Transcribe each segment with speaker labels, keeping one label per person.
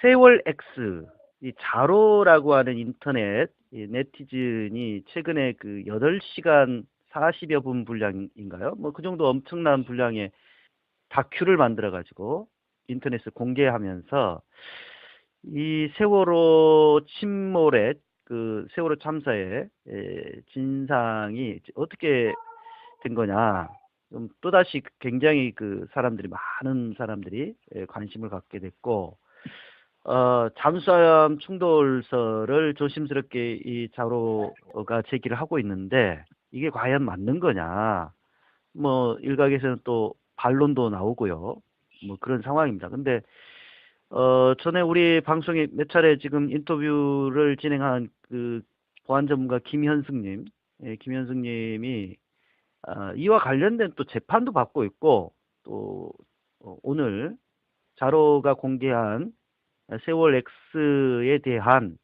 Speaker 1: 세월 X, 이 자로라고 하는 인터넷 이 네티즌이 최근에 그 8시간 40여 분 분량인가요? 뭐 그 정도 엄청난 분량의 다큐를 만들어 가지고 인터넷에 공개하면서 이 세월호 침몰의 그 세월호 참사의 진상이 어떻게 된 거냐. 좀 또다시 굉장히 그 사람들이 많은 사람들이 관심을 갖게 됐고 잠수함 충돌설을 조심스럽게 이 자로가 제기를 하고 있는데 이게 과연 맞는 거냐. 뭐 일각에서는 또 반론도 나오고요. 뭐 그런 상황입니다. 근데 전에 우리 방송에 몇 차례 지금 인터뷰를 진행한 그 보안 전문가 김현승님, 김현승님이 이와 관련된 또 재판도 받고 있고 또 오늘 자로가 공개한 세월 X에 대한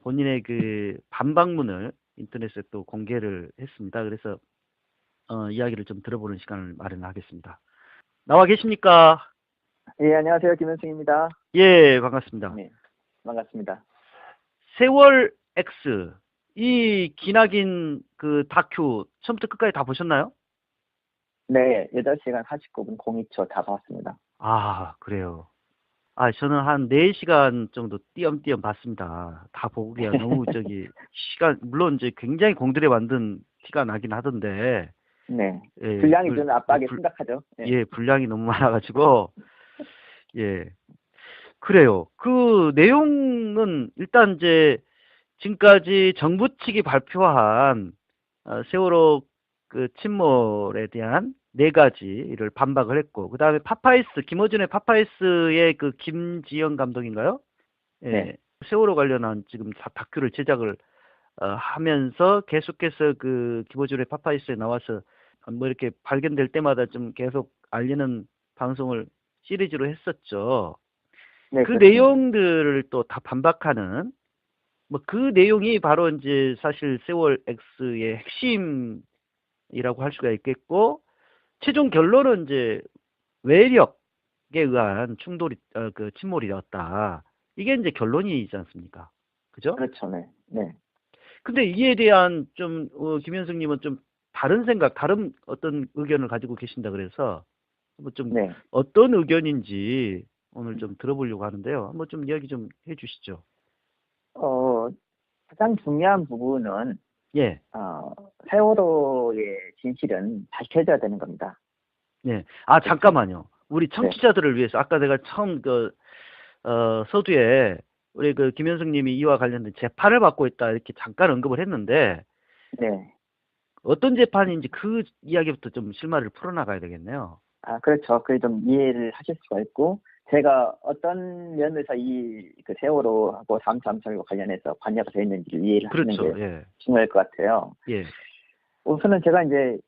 Speaker 1: 본인의 그 반박문을 인터넷에 또 공개를 했습니다. 그래서 이야기를 좀 들어보는 시간을 마련하겠습니다. 나와 계십니까?
Speaker 2: 예, 안녕하세요. 김현승입니다.
Speaker 1: 예, 반갑습니다.
Speaker 2: 네, 반갑습니다.
Speaker 1: 세월 X, 이 기나긴 그 다큐 처음부터 끝까지 다 보셨나요?
Speaker 2: 네, 8시간 49분 02초 다 봤습니다.
Speaker 1: 아, 그래요. 저는 한 4시간 정도 띄엄띄엄 봤습니다. 다 보기가 너무 시간, 물론 이제 굉장히 공들여 만든 티가 나긴 하던데,
Speaker 2: 네,
Speaker 1: 예,
Speaker 2: 분량이 좀 압박이 심각하죠.
Speaker 1: 예, 분량이 너무 많아가지고, 예. 그래요. 그 내용은 일단 이제 지금까지 정부 측이 발표한 세월호 그 침몰에 대한 4가지를 반박을 했고, 그 다음에 김어준의 파파이스의 그 김지영 감독인가요? 예,
Speaker 2: 네.
Speaker 1: 세월호 관련한 지금 다큐를 제작을 하면서 계속해서 그 김어준의 파파이스에 나와서 뭐 이렇게 발견될 때마다 좀 계속 알리는 방송을 시리즈로 했었죠.
Speaker 2: 네,
Speaker 1: 그
Speaker 2: 그렇습니다.
Speaker 1: 내용들을 또 다 반박하는 뭐 그 내용이 바로 이제 사실 세월 X의 핵심이라고 할 수가 있겠고 최종 결론은 이제 외력에 의한 그 침몰이었다. 이게 이제 결론이지 않습니까? 그죠?
Speaker 2: 그렇죠. 네. 네.
Speaker 1: 근데 이에 대한 좀 김현승님은 좀 다른 생각, 다른 어떤 의견을 가지고 계신다 그래서 뭐 좀
Speaker 2: 네.
Speaker 1: 어떤 의견인지 오늘 좀 들어보려고 하는데요. 한번 좀 이야기 좀 해주시죠.
Speaker 2: 가장 중요한 부분은
Speaker 1: 예.
Speaker 2: 세월호의 진실은 밝혀져야 되는 겁니다.
Speaker 1: 예.
Speaker 2: 그렇죠?
Speaker 1: 잠깐만요. 우리
Speaker 2: 네.
Speaker 1: 청취자들을 위해서 아까 내가 처음 서두에 우리 그 김현승님이 이와 관련된 재판을 받고 있다 이렇게 잠깐 언급을 했는데
Speaker 2: 네.
Speaker 1: 어떤 재판인지 그 이야기부터 좀 실마리를 풀어나가야 되겠네요.
Speaker 2: 그렇죠. 그게 좀 이해를 하실 수가 있고, 제가 어떤 면에서 그 세월호하고 잠수함과 관련해서 관여가 되어 있는지를 이해를 하시는
Speaker 1: 그렇죠.
Speaker 2: 게
Speaker 1: 예.
Speaker 2: 중요할 것 같아요.
Speaker 1: 예.
Speaker 2: 우선은 제가 이제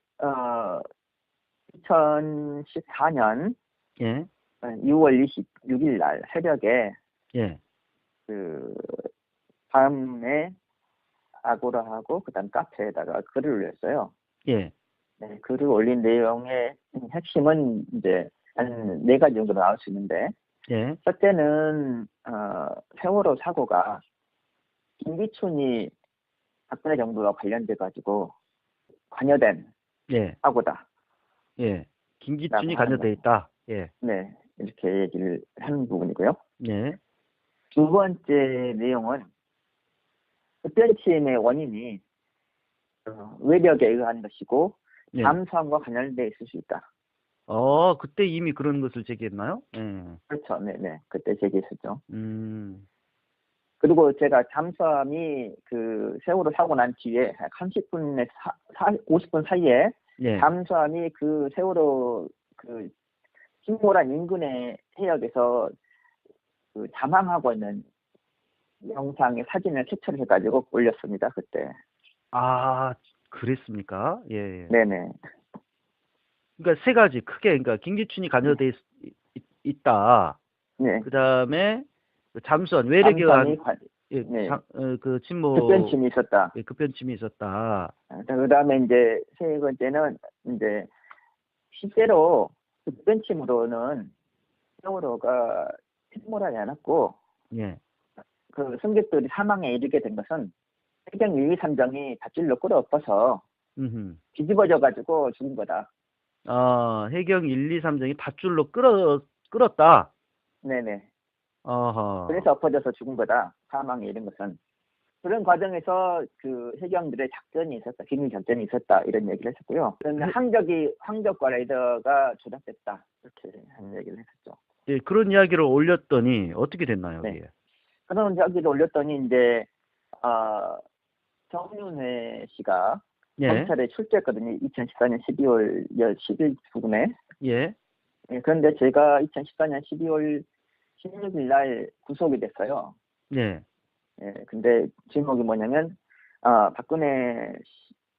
Speaker 2: 2014년
Speaker 1: 예.
Speaker 2: 6월 26일 날 새벽에
Speaker 1: 예.
Speaker 2: 그 밤에 아고라하고 그다음 카페에다가 글을 올렸어요.
Speaker 1: 예.
Speaker 2: 네, 글을 올린 내용의 핵심은 이제 한 4가지 정도 나올 수 있는데,
Speaker 1: 예.
Speaker 2: 첫째는 세월호 사고가 김기춘이 박근혜 정부와 관련돼 가지고 관여된
Speaker 1: 예.
Speaker 2: 사고다.
Speaker 1: 예. 김기춘이 관여돼 있다. 예.
Speaker 2: 네, 이렇게 얘기를 하는 부분이고요.
Speaker 1: 예.
Speaker 2: 두 번째 내용은 흡연침의 원인이 외력에 의한 것이고
Speaker 1: 예.
Speaker 2: 잠수함과 관련돼 있을 수 있다.
Speaker 1: 그때 이미 그런 것을 제기했나요? 예.
Speaker 2: 그렇죠. 네네. 그때 제기했었죠.
Speaker 1: 음.
Speaker 2: 그리고 제가 잠수함이 그 세월호 사고 난 뒤에 30분에 50분 사이에
Speaker 1: 예.
Speaker 2: 잠수함이 그 세월호 그 침몰한 인근의 해역에서 그 잠항하고 있는 영상의 사진을 캡처를 해가지고 올렸습니다. 그때.
Speaker 1: 그랬습니까? 예.
Speaker 2: 네네.
Speaker 1: 그러니까 3가지 크게 그러니까 김기춘이 관여돼 있다.
Speaker 2: 네.
Speaker 1: 그 다음에 잠수함 외력에 의한
Speaker 2: 네.
Speaker 1: 그 침몰
Speaker 2: 급변침이 있었다.
Speaker 1: 급변침이 있었다.
Speaker 2: 그 다음에 이제 세 번째는 이제 실제로 급변침으로는 세월호가 침몰하지 않았고
Speaker 1: 예.
Speaker 2: 그 승객들이 사망에 이르게 된 것은 해경 유리산정이 밧줄로 끌어엎어서
Speaker 1: 음.
Speaker 2: 뒤집어져 가지고 죽은 거다.
Speaker 1: 해경 1, 2, 3정이 밧줄로 끌었다.
Speaker 2: 네네.
Speaker 1: 어허.
Speaker 2: 그래서 엎어져서 죽은 거다. 사망에 이른 것은. 그런 과정에서 그 해경들의 작전이 있었다. 기밀 작전이 있었다. 이런 얘기를 했었고요. 그런데 항적과 레이더가 조작됐다. 이렇게 하는 얘기를 했었죠.
Speaker 1: 예, 그런 이야기를 올렸더니 어떻게 됐나요,
Speaker 2: 네.
Speaker 1: 이게?
Speaker 2: 그런 이야기를 올렸더니 이제 정윤회 씨가
Speaker 1: 예.
Speaker 2: 검찰에 출두했거든요. 2014년 12월 10일 부근에.
Speaker 1: 예.
Speaker 2: 예, 그런데 제가 2014년 12월 16일 날 구속이 됐어요.
Speaker 1: 예.
Speaker 2: 예, 근데 제목이 뭐냐면 박근혜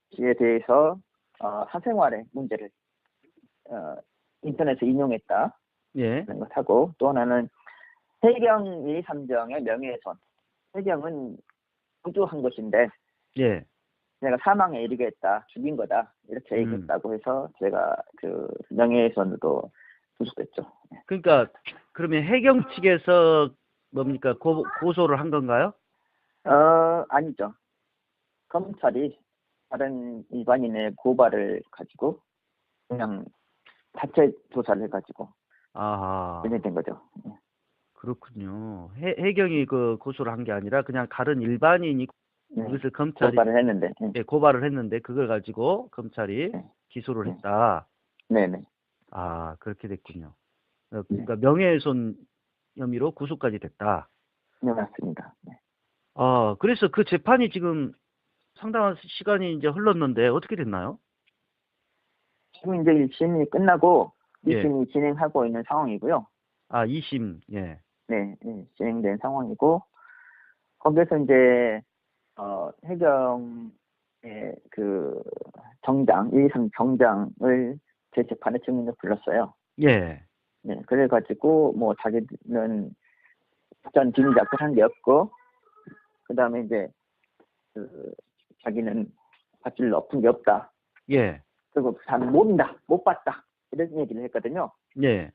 Speaker 2: 씨에 대해서 사생활의 문제를 인터넷에 인용했다
Speaker 1: 예.
Speaker 2: 하는 것하고, 또 하나는 해경 1, 3정의 명예훼손. 해경은 구조한 것인데
Speaker 1: 예.
Speaker 2: 내가 사망에 이르게 했다, 죽인 거다 이렇게 얘기했다고 해서 제가 그 명예훼손으로 구속됐죠. 예.
Speaker 1: 그러니까 그러면 해경 측에서 뭡니까? 고소를 한 건가요?
Speaker 2: 아니죠. 검찰이 다른 일반인의 고발을 가지고 그냥 자체 조사를 해가지고
Speaker 1: 아하.
Speaker 2: 진행된 거죠. 예.
Speaker 1: 그렇군요. 해경이 그 고소를 한 게 아니라 그냥 다른 일반인이
Speaker 2: 네.
Speaker 1: 이것을 검찰이
Speaker 2: 고발을 했는데.
Speaker 1: 예, 고발을 했는데 그걸 가지고 검찰이
Speaker 2: 네.
Speaker 1: 기소를
Speaker 2: 네.
Speaker 1: 했다.
Speaker 2: 네네.
Speaker 1: 아, 그렇게 됐군요.
Speaker 2: 네.
Speaker 1: 그러니까 명예훼손 혐의로 구속까지 됐다.
Speaker 2: 네, 맞습니다. 네.
Speaker 1: 그래서 그 재판이 지금 상당한 시간이 이제 흘렀는데 어떻게 됐나요?
Speaker 2: 지금 이제 1심이 끝나고
Speaker 1: 예.
Speaker 2: 2심이 진행하고 있는 상황이고요.
Speaker 1: 2심. 예.
Speaker 2: 네, 진행된 상황이고, 거기서 이제 해경의 그 정장, 1심 정장을 제 재판에 증인으로 불렀어요.
Speaker 1: 예.
Speaker 2: 네, 그래가지고 뭐 자기는 전 비밀 작성한 게 없고, 그 다음에 이제 그 자기는 밧줄 엎은 게 없다.
Speaker 1: 예.
Speaker 2: 그리고 잘 모른다, 못 봤다 이런 얘기를 했거든요.
Speaker 1: 예.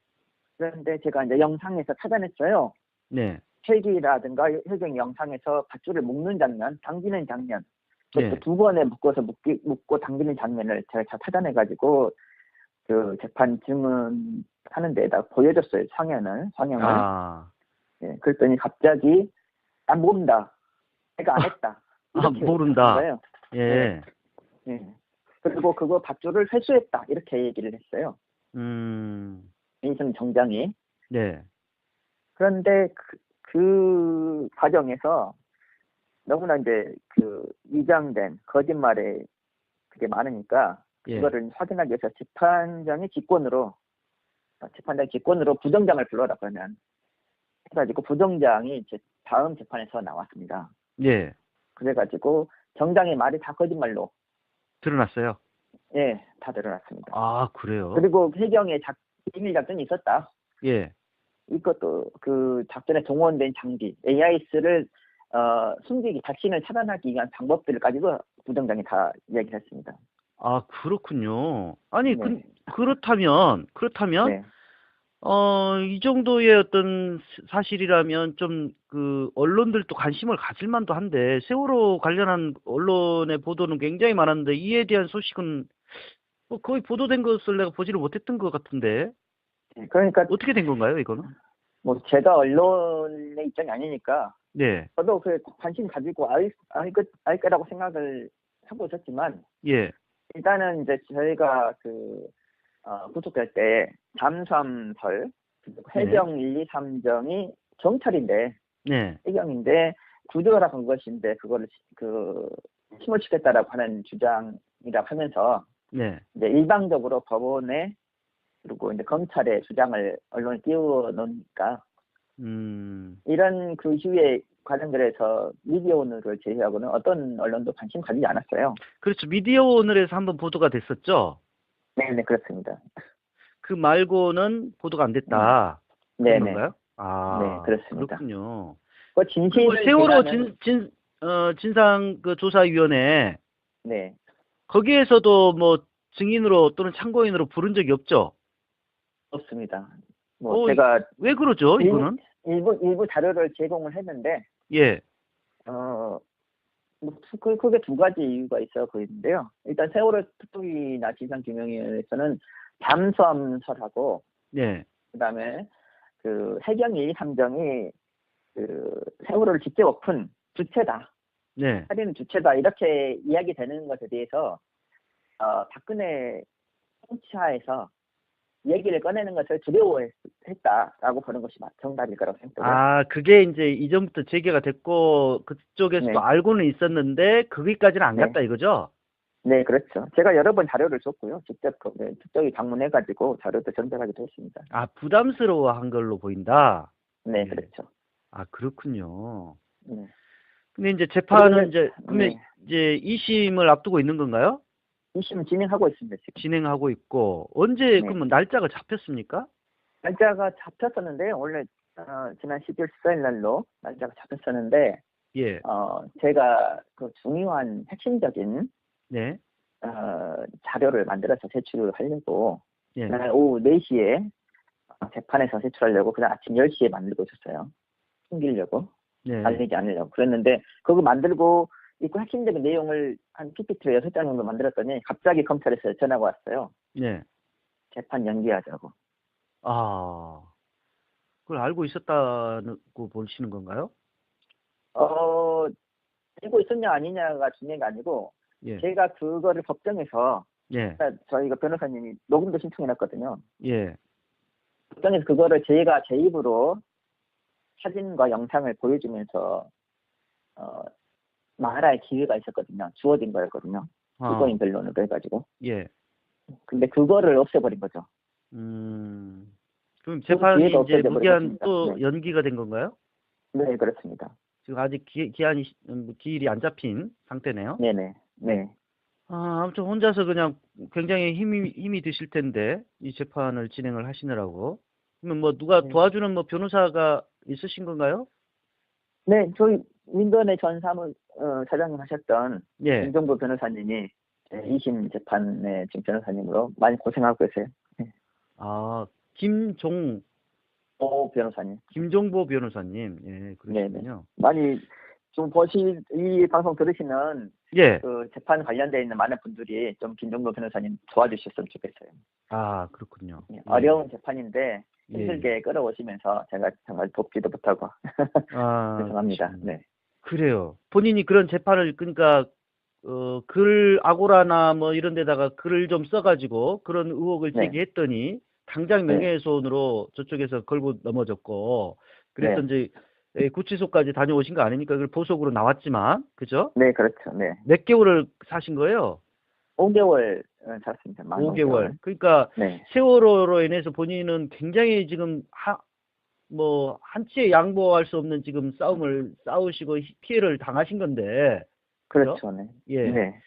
Speaker 2: 그런데 제가 이제 영상에서 찾아냈어요.
Speaker 1: 네.
Speaker 2: 헬기라든가 해경 영상에서 밧줄을 묶는 장면, 당기는 장면,
Speaker 1: 예.
Speaker 2: 두 번에 묶어서 묶고 당기는 장면을 제가 다 찾아내가지고 그 재판 증언하는 데에다 보여줬어요. 상영을. 예, 그랬더니 갑자기 모른다, 내가 안 했다. 이렇게
Speaker 1: 모른다.
Speaker 2: 거예요.
Speaker 1: 예.
Speaker 2: 예. 그리고 그거 밧줄을 회수했다 이렇게 얘기를 했어요. 이승 정장이.
Speaker 1: 네.
Speaker 2: 그런데 그 과정에서 너무나 이제 그 위장된 거짓말에 그게 많으니까
Speaker 1: 예.
Speaker 2: 그거를 확인하기 위해서 재판장이 직권으로 부정장을 불러라 그러면 해가지고 부정장이 이제 다음 재판에서 나왔습니다.
Speaker 1: 예.
Speaker 2: 그래가지고 정장의 말이 다 거짓말로
Speaker 1: 드러났어요.
Speaker 2: 예, 다 드러났습니다.
Speaker 1: 아, 그래요?
Speaker 2: 그리고 해경에 비밀 작전이 있었다.
Speaker 1: 예.
Speaker 2: 이것도 그 작전에 동원된 장비 AIS를 숨기기, 자신을 차단하기 위한 방법들을 가지고 부정장이 다 얘기를 했습니다.
Speaker 1: 아, 그렇군요. 아니,
Speaker 2: 네.
Speaker 1: 그렇다면,
Speaker 2: 네.
Speaker 1: 이 정도의 어떤 사실이라면 좀 그 언론들도 관심을 가질 만도 한데, 세월호 관련한 언론의 보도는 굉장히 많았는데, 이에 대한 소식은 뭐 거의 보도된 것을 내가 보지를 못했던 것 같은데,
Speaker 2: 그러니까
Speaker 1: 어떻게 된 건가요, 이거는?
Speaker 2: 뭐 제가 언론의 입장이 아니니까
Speaker 1: 네.
Speaker 2: 저도 그 관심 가지고 알 거라고 생각을 하고 있었지만,
Speaker 1: 예.
Speaker 2: 일단은 이제 저희가 구속될 때 잠수함설 해경 1, 2, 3정이 경찰인데
Speaker 1: 네.
Speaker 2: 해경인데 구조라 한 것인데 그거를 침몰시켰다라고 하는 주장이라고 하면서
Speaker 1: 네.
Speaker 2: 이제 일방적으로 법원에 그리고 이제 검찰의 주장을 언론에 띄워놓으니까 이런 그 이후에 관련들에서 미디어오늘을 제외하고는 어떤 언론도 관심 가지지 않았어요.
Speaker 1: 그렇죠. 미디어오늘에서 한번 보도가 됐었죠.
Speaker 2: 네, 그렇습니다.
Speaker 1: 그 말고는 보도가 안 됐다. 그런
Speaker 2: 네네.
Speaker 1: 건가요?
Speaker 2: 네, 그렇습니다.
Speaker 1: 그렇군요.
Speaker 2: 그 진실을
Speaker 1: 세월호
Speaker 2: 제가는-
Speaker 1: 진상 그 조사위원회
Speaker 2: 네,
Speaker 1: 거기에서도 뭐 증인으로 또는 참고인으로 부른 적이 없죠.
Speaker 2: 없습니다.
Speaker 1: 어,
Speaker 2: 제가
Speaker 1: 왜 그러죠, 이거는?
Speaker 2: 일부 자료를 제공을 했는데,
Speaker 1: 예,
Speaker 2: 크게 두 가지 이유가 있어 보이는데요. 일단 세월호 특보기나 진상규명위원회에서는 잠수함설하고,
Speaker 1: 네,
Speaker 2: 그다음에 그 해경 1, 3정이 그 세월호를 직접 엎은 주체다,
Speaker 1: 네.
Speaker 2: 살인은 주체다, 이렇게 이야기되는 것에 대해서 박근혜 통치하에서 얘기를 꺼내는 것을 두려워했다라고 보는 것이 정답일 거라고 생각해요.
Speaker 1: 아, 그게 이제 이전부터 제기가 됐고, 그쪽에서도
Speaker 2: 네,
Speaker 1: 알고는 있었는데, 거기까지는 안
Speaker 2: 네,
Speaker 1: 갔다 이거죠?
Speaker 2: 네, 그렇죠. 제가 여러 번 자료를 줬고요. 직접 특정이 방문해가지고 자료도 전달하기도 했습니다.
Speaker 1: 아, 부담스러워 한 걸로 보인다?
Speaker 2: 네,
Speaker 1: 예.
Speaker 2: 그렇죠.
Speaker 1: 아, 그렇군요.
Speaker 2: 네.
Speaker 1: 근데 이제
Speaker 2: 그리고
Speaker 1: 재판은 이제, 그러면
Speaker 2: 네,
Speaker 1: 이제 2심을 앞두고 있는 건가요?
Speaker 2: 2심 진행하고 있습니다, 지금.
Speaker 1: 진행하고 있고, 언제,
Speaker 2: 네.
Speaker 1: 그러면 날짜가 잡혔습니까?
Speaker 2: 날짜가 잡혔었는데, 원래, 지난 12월 14일 날로 날짜가 잡혔었는데,
Speaker 1: 예,
Speaker 2: 제가 그 중요한 핵심적인,
Speaker 1: 네,
Speaker 2: 자료를 만들어서 제출을 하려고,
Speaker 1: 예,
Speaker 2: 그날 오후 4시에 재판에서 제출하려고, 그날 아침 10시에 만들고 있었어요. 숨기려고,
Speaker 1: 네,
Speaker 2: 알리지 않으려고. 그랬는데, 그거 만들고, 있고 핵심적인 내용을 한 PPT로 6장 정도 만들었더니, 갑자기 검찰에서 전화가 왔어요.
Speaker 1: 네.
Speaker 2: 재판 연기하자고.
Speaker 1: 아, 그걸 알고 있었다고 보시는 건가요?
Speaker 2: 알고 있었냐 아니냐가 중요한 게 아니고,
Speaker 1: 예,
Speaker 2: 제가 그거를 법정에서,
Speaker 1: 예,
Speaker 2: 그러니까 저희가 변호사님이 녹음도 신청해놨거든요.
Speaker 1: 예,
Speaker 2: 법정에서 그거를 제가 제 입으로 사진과 영상을 보여주면서 말할 기회가 있었거든요. 주어진 거였거든요. 피고인 변론으로 해가지고.
Speaker 1: 예.
Speaker 2: 근데 그거를 없애버린 거죠.
Speaker 1: 그럼
Speaker 2: 그
Speaker 1: 재판이
Speaker 2: 기회가
Speaker 1: 이제
Speaker 2: 없어져
Speaker 1: 무기한
Speaker 2: 버렸습니다.
Speaker 1: 또
Speaker 2: 네,
Speaker 1: 연기가 된 건가요?
Speaker 2: 네, 그렇습니다.
Speaker 1: 지금 아직 기한이, 기일이 안 잡힌 상태네요.
Speaker 2: 네네, 네.
Speaker 1: 아무튼 혼자서 그냥 굉장히 힘이 드실 텐데, 이 재판을 진행을 하시느라고. 그러면 뭐 누가
Speaker 2: 네,
Speaker 1: 도와주는 뭐 변호사가 있으신 건가요?
Speaker 2: 네, 저희 민변의 전 사장님 하셨던
Speaker 1: 예.
Speaker 2: 김종보 변호사님이 2심 재판의 지금 변호사님으로 많이 고생하고 계세요. 네.
Speaker 1: 아,
Speaker 2: 오 변호사님.
Speaker 1: 김종보 변호사님. 예,
Speaker 2: 네네.
Speaker 1: 그러시군요.
Speaker 2: 많이 좀 이 방송 들으시는
Speaker 1: 예.
Speaker 2: 그 재판 관련돼 있는 많은 분들이 좀 김종보 변호사님 도와주셨으면 좋겠어요.
Speaker 1: 아, 그렇군요.
Speaker 2: 예,
Speaker 1: 예.
Speaker 2: 어려운 재판인데
Speaker 1: 예,
Speaker 2: 힘들게 끌어오시면서 제가 정말 돕지도 못하고 죄송합니다.
Speaker 1: 그러시군요.
Speaker 2: 네.
Speaker 1: 그래요. 본인이 그런 재판을, 그러니까, 아고라나 뭐 이런 데다가 글을 좀 써가지고 그런 의혹을
Speaker 2: 네.
Speaker 1: 제기했더니 당장
Speaker 2: 네.
Speaker 1: 명예훼손으로 저쪽에서 걸고 넘어졌고, 그래서
Speaker 2: 네.
Speaker 1: 이제 구치소까지 다녀오신 거 아닙니까? 그걸 보석으로 나왔지만, 그죠?
Speaker 2: 네, 그렇죠. 네.
Speaker 1: 몇 개월을 사신 거예요?
Speaker 2: 5개월 살았습니다. 만
Speaker 1: 5개월.
Speaker 2: 5개월.
Speaker 1: 그러니까
Speaker 2: 네.
Speaker 1: 세월호로 인해서 본인은 굉장히 지금 한치의 양보할 수 없는 지금 싸움을 싸우시고 피해를 당하신 건데, 그죠?
Speaker 2: 그렇죠. 네.
Speaker 1: 예.
Speaker 2: 네.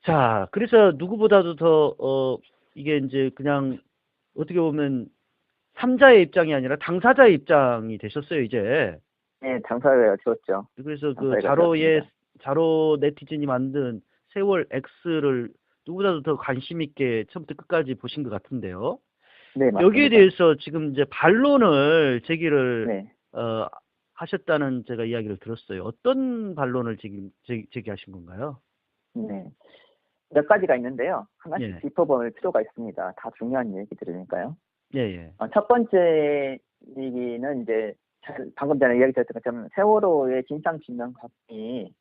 Speaker 1: 자, 그래서 누구보다도 더, 이게 이제 그냥 어떻게 보면 삼자의 입장이 아니라 당사자의 입장이 되셨어요, 이제.
Speaker 2: 네, 당사자가 지웠죠.
Speaker 1: 그래서 그
Speaker 2: 당사자가 지웠습니다.
Speaker 1: 자로 네티즌이 만든 세월 X를 누구보다도 더 관심 있게 처음부터 끝까지 보신 것 같은데요.
Speaker 2: 네, 맞습니다.
Speaker 1: 여기에 대해서 지금 이제 반론을 제기를,
Speaker 2: 네.
Speaker 1: 하셨다는 제가 이야기를 들었어요. 어떤 반론을 제기하신 건가요?
Speaker 2: 네. 몇 가지가 있는데요. 하나씩
Speaker 1: 예,
Speaker 2: 짚어볼 필요가 있습니다. 다 중요한 얘기들이니까요.
Speaker 1: 예, 예,
Speaker 2: 첫 번째 얘기는 이제 방금 전에 이야기 드렸던 것처럼 세월호의 진상규명이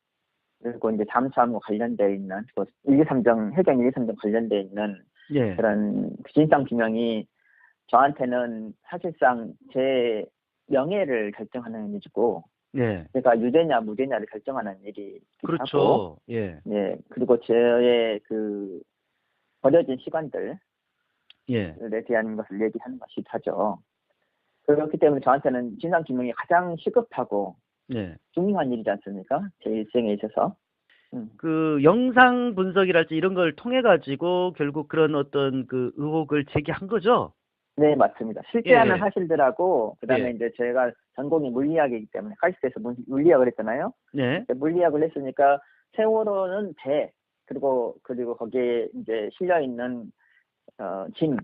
Speaker 2: 그리고 이제 잠수함과 관련되어 있는 123정 해경 123정 관련되어 있는
Speaker 1: 예,
Speaker 2: 그런 진상규명이 저한테는 사실상 제 명예를 결정하는 일이고
Speaker 1: 예.
Speaker 2: 제가 유죄냐 무죄냐를 결정하는 일이기도 하고
Speaker 1: 그렇죠. 예,
Speaker 2: 네 그리고 저의 그 버려진 시간들에
Speaker 1: 예,
Speaker 2: 대한 것을 얘기하는 것이 하죠. 그렇기 때문에 저한테는 진상규명이 가장 시급하고
Speaker 1: 예.
Speaker 2: 중요한 일이지 않습니까? 제 일생에 있어서.
Speaker 1: 그 영상 분석이랄지 이런 걸 통해 가지고 결국 그런 어떤 그 의혹을 제기한 거죠?
Speaker 2: 네, 맞습니다.
Speaker 1: 예,
Speaker 2: 실제하는
Speaker 1: 예,
Speaker 2: 사실들하고 그다음에
Speaker 1: 예,
Speaker 2: 이제 제가 전공이 물리학이기 때문에 카이스트에서 물리학을 했잖아요.
Speaker 1: 네,
Speaker 2: 물리학을 했으니까 세월호는 배 그리고 거기에 이제 실려 있는 짐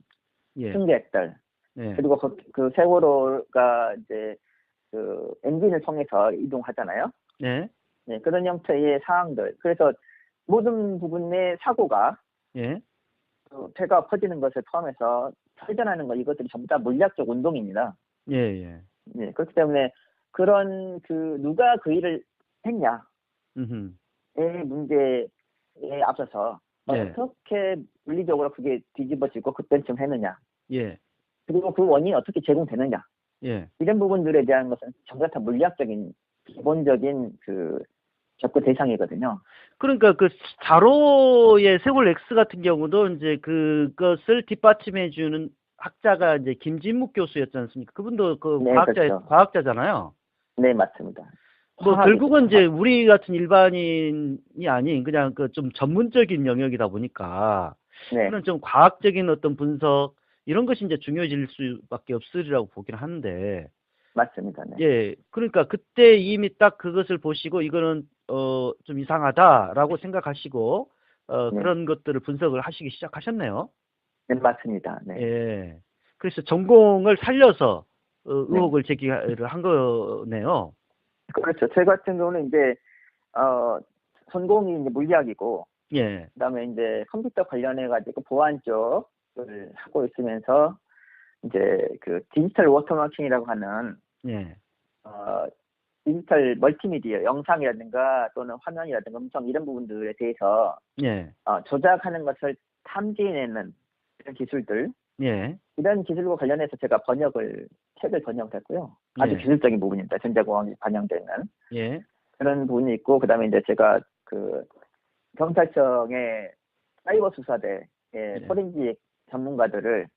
Speaker 1: 예,
Speaker 2: 승객들
Speaker 1: 예,
Speaker 2: 그리고 그 세월호가 이제 그 엔진을 통해서 이동하잖아요.
Speaker 1: 네.
Speaker 2: 네, 그런 형태의 사항들. 그래서 모든 부분의 사고가
Speaker 1: 예.
Speaker 2: 그 폐가 퍼지는 것을 포함해서 회전하는 거 이것들이 전부 다 물리학적 운동입니다.
Speaker 1: 예, 예.
Speaker 2: 네, 그렇기 때문에 그런 그 누가 그 일을 했냐의
Speaker 1: 음흠.
Speaker 2: 문제에 앞서서
Speaker 1: 예.
Speaker 2: 어떻게 물리적으로 그게 뒤집어지고 그때쯤 했느냐,
Speaker 1: 예.
Speaker 2: 그리고 그 원인이 어떻게 제공되느냐,
Speaker 1: 예.
Speaker 2: 이런 부분들에 대한 것은 전부 다 물리학적인 기본적인 그 접근 대상이거든요.
Speaker 1: 그러니까 그 자로의 세월 X 같은 경우도 이제 그것을 뒷받침해 주는 학자가 이제 김진묵 교수였지 않습니까? 그분도 그
Speaker 2: 네, 그렇죠.
Speaker 1: 과학자잖아요.
Speaker 2: 네, 맞습니다.
Speaker 1: 뭐
Speaker 2: 화학이죠,
Speaker 1: 결국은 이제
Speaker 2: 화학.
Speaker 1: 우리 같은 일반인이 아닌 그냥 그 좀 전문적인 영역이다 보니까
Speaker 2: 네,
Speaker 1: 그런 좀 과학적인 어떤 분석 이런 것이 이제 중요해질 수밖에 없으리라고 보긴 하는데
Speaker 2: 맞습니다. 네.
Speaker 1: 예 그러니까 그때 이미 딱 그것을 보시고 이거는 좀 이상하다라고 생각하시고
Speaker 2: 네,
Speaker 1: 그런 것들을 분석을 하시기 시작하셨네요.
Speaker 2: 네, 맞습니다. 네,
Speaker 1: 예 그래서 전공을 살려서
Speaker 2: 네.
Speaker 1: 의혹을 제기를 한 거네요.
Speaker 2: 그렇죠. 저 같은 경우는 이제 어 전공이 이제 물리학이고,
Speaker 1: 예
Speaker 2: 그다음에 이제 컴퓨터 관련해 가지고 보안 쪽을 하고 있으면서 이제 그 디지털 워터마킹이라고 하는
Speaker 1: 예.
Speaker 2: 어 디지털 멀티미디어 영상이라든가 또는 화면이라든가 음성 이런 부분들에 대해서
Speaker 1: 예.
Speaker 2: 조작하는 것을 탐지해내는 이런 기술들,
Speaker 1: 예.
Speaker 2: 이런 기술과 관련해서 제가 책을 번역했고요. 아주
Speaker 1: 예.
Speaker 2: 기술적인 부분입니다. 전자공학이 반영되는
Speaker 1: 예.
Speaker 2: 그런 부분이 있고, 그다음에 이제 제가 그 경찰청의 사이버 수사대의
Speaker 1: 예.
Speaker 2: 포렌식 전문가들을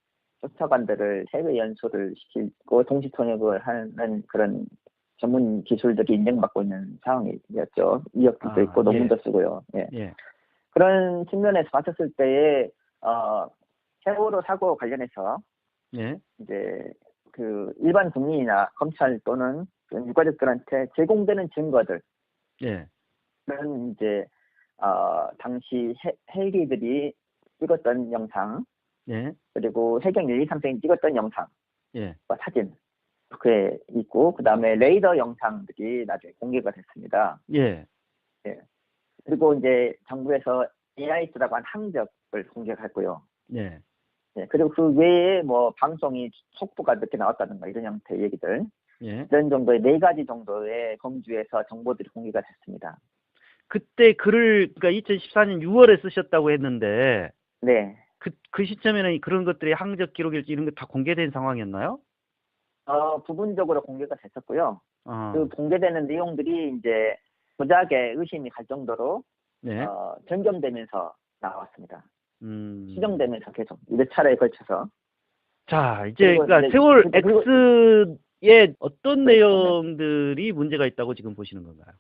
Speaker 2: 수사관들을 해외 연수를 시키고 동시 통역을 하는 그런 전문 기술들이 인정받고 있는 상황이었죠. 이력도
Speaker 1: 아,
Speaker 2: 있고
Speaker 1: 예.
Speaker 2: 논문도 쓰고요. 예.
Speaker 1: 예.
Speaker 2: 그런 측면에서 봤었을 때에 세월호 사고 관련해서
Speaker 1: 예.
Speaker 2: 이제 그 일반 국민이나 검찰 또는 그 유가족들한테 제공되는 증거들,
Speaker 1: 예.
Speaker 2: 는 이제 당시 헬기들이 찍었던 영상,
Speaker 1: 예.
Speaker 2: 그리고 해경 1, 2, 3등이 찍었던 영상과
Speaker 1: 예.
Speaker 2: 사진 그게 있고, 그 다음에 레이더 영상들이 나중에 공개가 됐습니다.
Speaker 1: 예.
Speaker 2: 예. 그리고 이제 정부에서 AIS라고 한 항적을 공개했고요.
Speaker 1: 예.
Speaker 2: 예. 그리고 그 외에 뭐 방송이 속보가 몇 개 나왔다든가 이런 형태의 얘기들,
Speaker 1: 예.
Speaker 2: 이런 정도의 4가지 정도의 범주에서 정보들이 공개가 됐습니다.
Speaker 1: 그때 글을 그러니까 2014년 6월에 쓰셨다고 했는데
Speaker 2: 네.
Speaker 1: 그 시점에는 그런 것들이 항적 기록일지 이런 거 다 공개된 상황이었나요?
Speaker 2: 부분적으로 공개가 됐었고요. 그
Speaker 1: 어.
Speaker 2: 공개되는 내용들이 이제 조작에 의심이 갈 정도로
Speaker 1: 네.
Speaker 2: 점검되면서 나왔습니다.
Speaker 1: 음.
Speaker 2: 수정되면서 계속 몇 차례에 걸쳐서.
Speaker 1: 자, 이제
Speaker 2: 그리고
Speaker 1: 그러니까
Speaker 2: 이제
Speaker 1: 세월
Speaker 2: 그리고
Speaker 1: X에 어떤 내용들이 문제가 있다고 지금 보시는 건가요?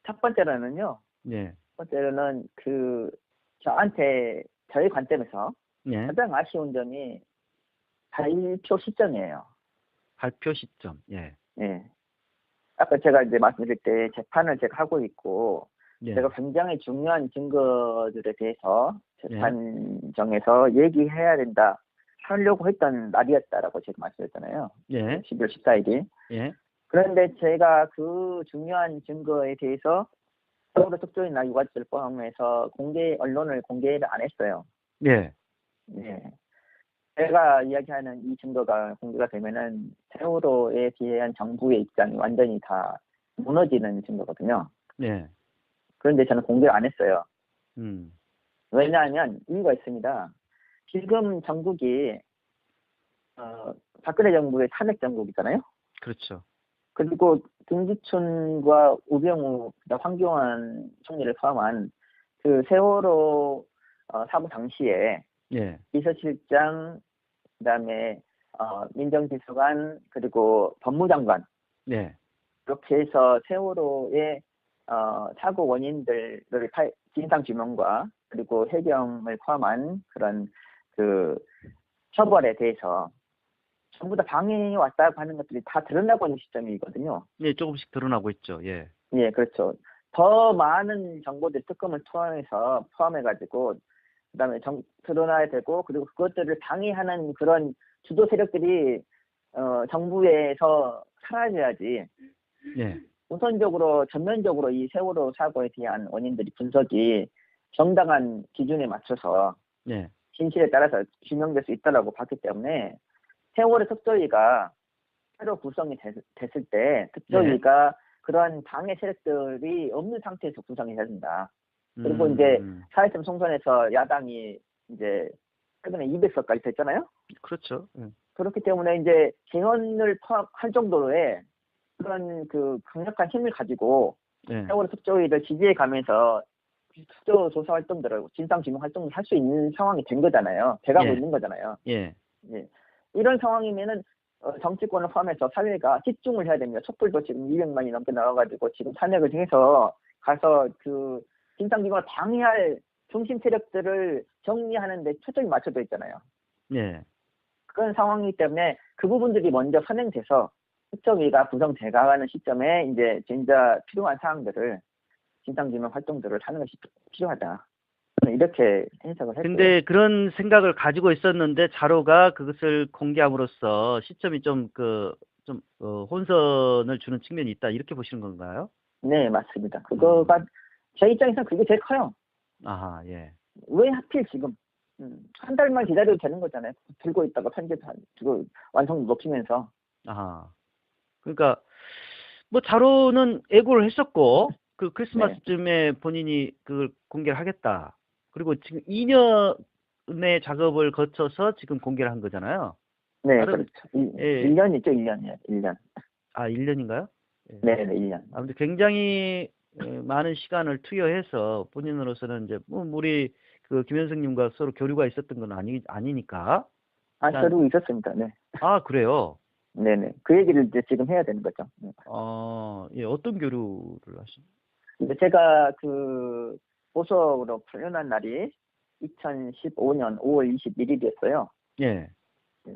Speaker 2: 첫 번째로는요.
Speaker 1: 네.
Speaker 2: 첫 번째로는 그 저희 관점에서
Speaker 1: 네.
Speaker 2: 가장 아쉬운 점이 발표 시점이에요.
Speaker 1: 발표 시점. 예.
Speaker 2: 예. 아까 제가 이제 말씀드릴 때 재판을 제가 하고 있고,
Speaker 1: 예.
Speaker 2: 제가 굉장히 중요한 증거들에 대해서
Speaker 1: 예.
Speaker 2: 재판정에서 얘기해야 된다 하려고 했던 날이었다라고 제가 말씀드렸잖아요.
Speaker 1: 예.
Speaker 2: 12월 14일이.
Speaker 1: 예.
Speaker 2: 그런데 제가 그 중요한 증거에 대해서 서로 특조위나 유가족들 포함해서 언론을 공개를 안 했어요.
Speaker 1: 예.
Speaker 2: 예. 제가 이야기하는 이 증거가 공개가 되면은 세월호에 대한 정부의 입장이 완전히 다 무너지는 증거거든요.
Speaker 1: 예.
Speaker 2: 그런데 저는 공개를 안 했어요.
Speaker 1: 음.
Speaker 2: 왜냐하면 이유가 있습니다. 지금 정국이 박근혜 정부의 탄핵 정국이잖아요.
Speaker 1: 그렇죠.
Speaker 2: 그리고 김기춘과 우병우, 황교안 총리를 포함한 그 세월호 사고 당시에
Speaker 1: 예.
Speaker 2: 비서실장, 그다음에 민정비서관, 그리고 법무장관,
Speaker 1: 예.
Speaker 2: 이렇게 해서 세월호의 사고 원인들을 진상 규명과 그리고 해경을 포함한 그런 그 처벌에 대해서 전부 다 방해해 왔다고 하는 것들이 다 드러나고 있는 시점이거든요.
Speaker 1: 예, 조금씩 드러나고 있죠. 예.
Speaker 2: 예, 그렇죠. 더 많은 정보들 특검을 포함해가지고 그다음에 드러나야 되고, 그리고 그것들을 방해하는 그런 주도 세력들이 정부에서 사라져야지.
Speaker 1: 예,
Speaker 2: 우선적으로 전면적으로 이 세월호 사고에 대한 원인들이 분석이 정당한 기준에 맞춰서
Speaker 1: 예,
Speaker 2: 진실에 따라서 규명될 수 있다라고 봤기 때문에 세월호 특조위가 새로 구성이 됐을 때 특조위가 그러한 방해 세력들이 없는 상태에서 구성이 해야 된다. 그리고 이제 4.13 총선에서 야당이 이제 최근에 200석까지 됐잖아요.
Speaker 1: 그렇죠.
Speaker 2: 그렇기 때문에 이제 개헌을 포함할 정도로의 그런 그 강력한 힘을 가지고
Speaker 1: 예,
Speaker 2: 세월호 특조위를 지지해 가면서 특조 조사 활동들을 진상 규명 활동을 할 수 있는 상황이 된 거잖아요. 돼가고
Speaker 1: 예,
Speaker 2: 있는 거잖아요.
Speaker 1: 예,
Speaker 2: 예. 이런 상황이면은 정치권을 포함해서 사회가 집중을 해야 됩니다. 촛불도 지금 200만이 넘게 나와가지고 지금 탄핵을 해서 가서 그 진상 규명을 방해할 중심 세력들을 정리하는데 초점이 맞춰져 있잖아요.
Speaker 1: 예.
Speaker 2: 그런 상황이기 때문에 그 부분들이 먼저 선행돼서 특조위가 구성돼가는 시점에 이제 진짜 필요한 사항들을 진상규명 활동들을 하는 것이 필요하다. 저는 이렇게 해석을 했고요.
Speaker 1: 근데 그런 생각을 가지고 있었는데 자료가 그것을 공개함으로써 시점이 혼선을 주는 측면이 있다. 이렇게 보시는 건가요?
Speaker 2: 네, 맞습니다. 그거가 제 입장에서는 그게 제일 커요.
Speaker 1: 아하, 예.
Speaker 2: 왜 하필 지금 한 달만 기다려도 되는 거잖아요. 들고 있다가 편집하고 완성도 높이면서.
Speaker 1: 아하. 그러니까 뭐 자료는 예고를 했었고 그 크리스마스쯤에 본인이 그걸 공개를 하겠다. 그리고 지금 2년의 작업을 거쳐서 지금 공개를 한 거잖아요.
Speaker 2: 네,
Speaker 1: 다른
Speaker 2: 그렇죠.
Speaker 1: 예.
Speaker 2: 1년이죠, 1년이요. 1년.
Speaker 1: 아, 1년인가요?
Speaker 2: 네, 네, 1년.
Speaker 1: 아무튼 굉장히 많은 시간을 투여해서 본인으로서는 이제 뭐 우리 그 김현승님과 서로 교류가 있었던 건 아니니까.
Speaker 2: 서류 있었습니다. 네.
Speaker 1: 아, 그래요?
Speaker 2: 네네. 그 얘기를 이제 지금 해야 되는 거죠. 네.
Speaker 1: 예, 어떤 교류를 하신?
Speaker 2: 근데 제가 그 보석으로 풀려난 날이 2015년 5월 21일이었어요.
Speaker 1: 예,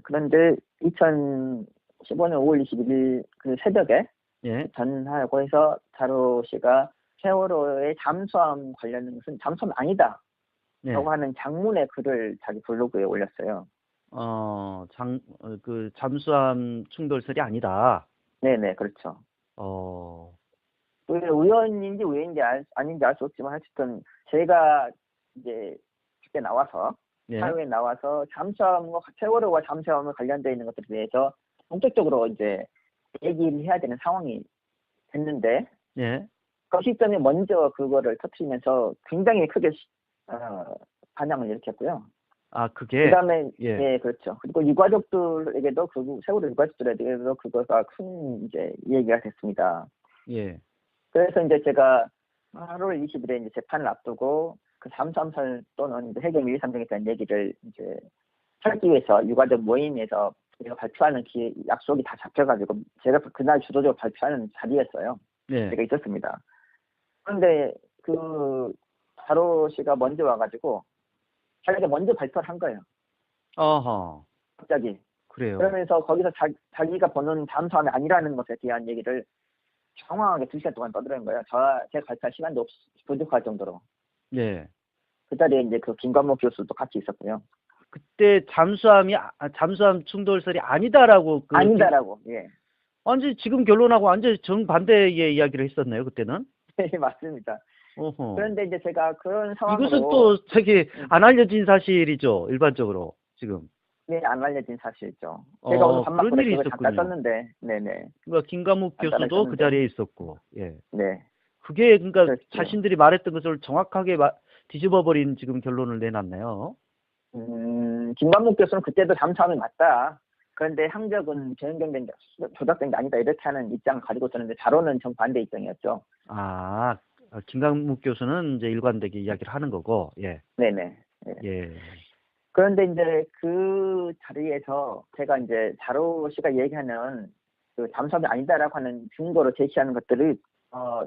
Speaker 2: 그런데 2015년 5월 21일 그 새벽에
Speaker 1: 예,
Speaker 2: 전화하고 해서 자로 씨가 세월호의 잠수함 관련된 것은 잠수함 아니다
Speaker 1: 예.
Speaker 2: 라고 하는 장문의 글을 자기 블로그에 올렸어요.
Speaker 1: 그 잠수함 충돌설이 아니다.
Speaker 2: 네네, 그렇죠.
Speaker 1: 어,
Speaker 2: 그게 우연인지 우연인지 아닌지 알 수 없지만 하여튼 제가 이제 밖에 나와서
Speaker 1: 예,
Speaker 2: 사회에 나와서 잠수함과 세월호와 잠수함에 관련되어 있는 것들에 대해서 본격적으로 이제 얘기를 해야 되는 상황이 됐는데
Speaker 1: 예.
Speaker 2: 그 시점에 먼저 그거를 터뜨리면서 굉장히 크게 반향을 일으켰고요.
Speaker 1: 아, 그게,
Speaker 2: 그다음에
Speaker 1: 예,
Speaker 2: 예, 그렇죠. 그리고 유가족들에게도 세월호 유가족들에게도 그거가 큰 이제 얘기가 됐습니다.
Speaker 1: 예,
Speaker 2: 그래서 이제 제가 8월 20일에 이제 재판을 앞두고 그 잠수함설 또는 이제 해경 1, 3등에 대한 얘기를 이제 하기 위해서 유가족 모임에서 제가 발표하는 약속이 다 잡혀가지고 제가 그날 주도적으로 발표하는 자리였어요.
Speaker 1: 예.
Speaker 2: 제가 있었습니다. 그런데 그 바로 씨가 먼저 와가지고 자기가 먼저 발표를 한 거예요.
Speaker 1: 어허,
Speaker 2: 갑자기.
Speaker 1: 그래요.
Speaker 2: 그러면서 거기서 자기가 보는 잠수함이 아니라는 것에 대한 얘기를 장황하게 2시간 동안 떠드는 거예요. 제가 발표할 시간도 부족할 정도로.
Speaker 1: 예.
Speaker 2: 그 자리에 이제 그 김관목 교수도 같이 있었고요.
Speaker 1: 그때 잠수함 충돌설이 아니다라고
Speaker 2: 아니다라고. 예.
Speaker 1: 완전 지금 결론하고 완전 정반대의 이야기를 했었네요, 그때는.
Speaker 2: 네, 맞습니다.
Speaker 1: 어허.
Speaker 2: 그런데 이제 제가 그런 상황으로
Speaker 1: 이것은 또 안 알려진 사실이죠, 일반적으로 지금.
Speaker 2: 네, 안 알려진 사실이죠. 제가 오늘
Speaker 1: 그런
Speaker 2: 밤마다
Speaker 1: 일이
Speaker 2: 그걸 잠깐
Speaker 1: 있었군요.
Speaker 2: 썼는데, 네네.
Speaker 1: 그러니까 김감욱 교수도
Speaker 2: 썼는데.
Speaker 1: 그 자리에 있었고, 예.
Speaker 2: 네.
Speaker 1: 그게 그러니까
Speaker 2: 그렇죠.
Speaker 1: 자신들이 말했던 것을 정확하게 뒤집어버린 지금 결론을 내놨네요.
Speaker 2: 김관목 교수는 그때도 잠수함이 맞다. 그런데 항적은 변경된 게 조작된 게 아니다. 이렇게 하는 입장을 가지고 있었는데 자로는 정반대 입장이었죠.
Speaker 1: 아, 김강묵 교수는 이제 일관되게 이야기를 하는 거고, 예.
Speaker 2: 네네. 예.
Speaker 1: 예.
Speaker 2: 그런데 이제 그 자리에서 제가 이제 자로 씨가 얘기하는 그 잠수함이 아니다라고 하는 증거로 제시하는 것들을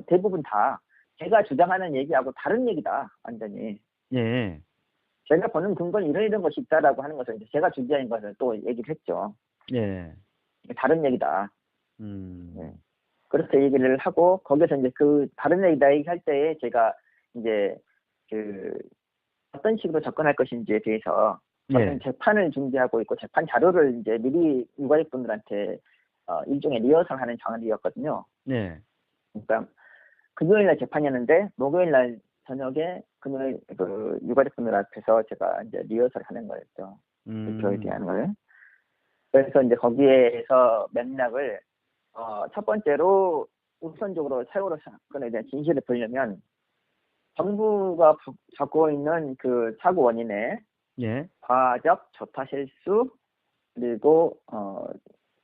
Speaker 2: 대부분 다 제가 주장하는 얘기하고 다른 얘기다. 완전히.
Speaker 1: 예.
Speaker 2: 제가 보는 근거는 이런 것이 있다라고 하는 것을 이제 제가 준비한 것을 또 얘기를 했죠.
Speaker 1: 예.
Speaker 2: 다른 얘기다.
Speaker 1: 네.
Speaker 2: 그렇게 얘기를 하고 거기서 이제 그 다른 얘기다 얘기할 때에 제가 이제 그 어떤 식으로 접근할 것인지에 대해서
Speaker 1: 예.
Speaker 2: 재판을 준비하고 있고 재판 자료를 이제 미리 유가족분들한테 일종의 리허설하는 장면이었거든요.
Speaker 1: 네.
Speaker 2: 그러니까 금요일날 재판이었는데 목요일날 저녁에 금요일 그 유가족분들 앞에서 제가 이제 리허설하는 거였죠. 발표에 대한 걸. 그래서 이제 거기에서 맥락을 첫 번째로 우선적으로 세월호 사건에 대한 진실을 보려면 정부가 갖고 있는 그 사고 원인에
Speaker 1: 예.
Speaker 2: 과적, 조타 실수, 그리고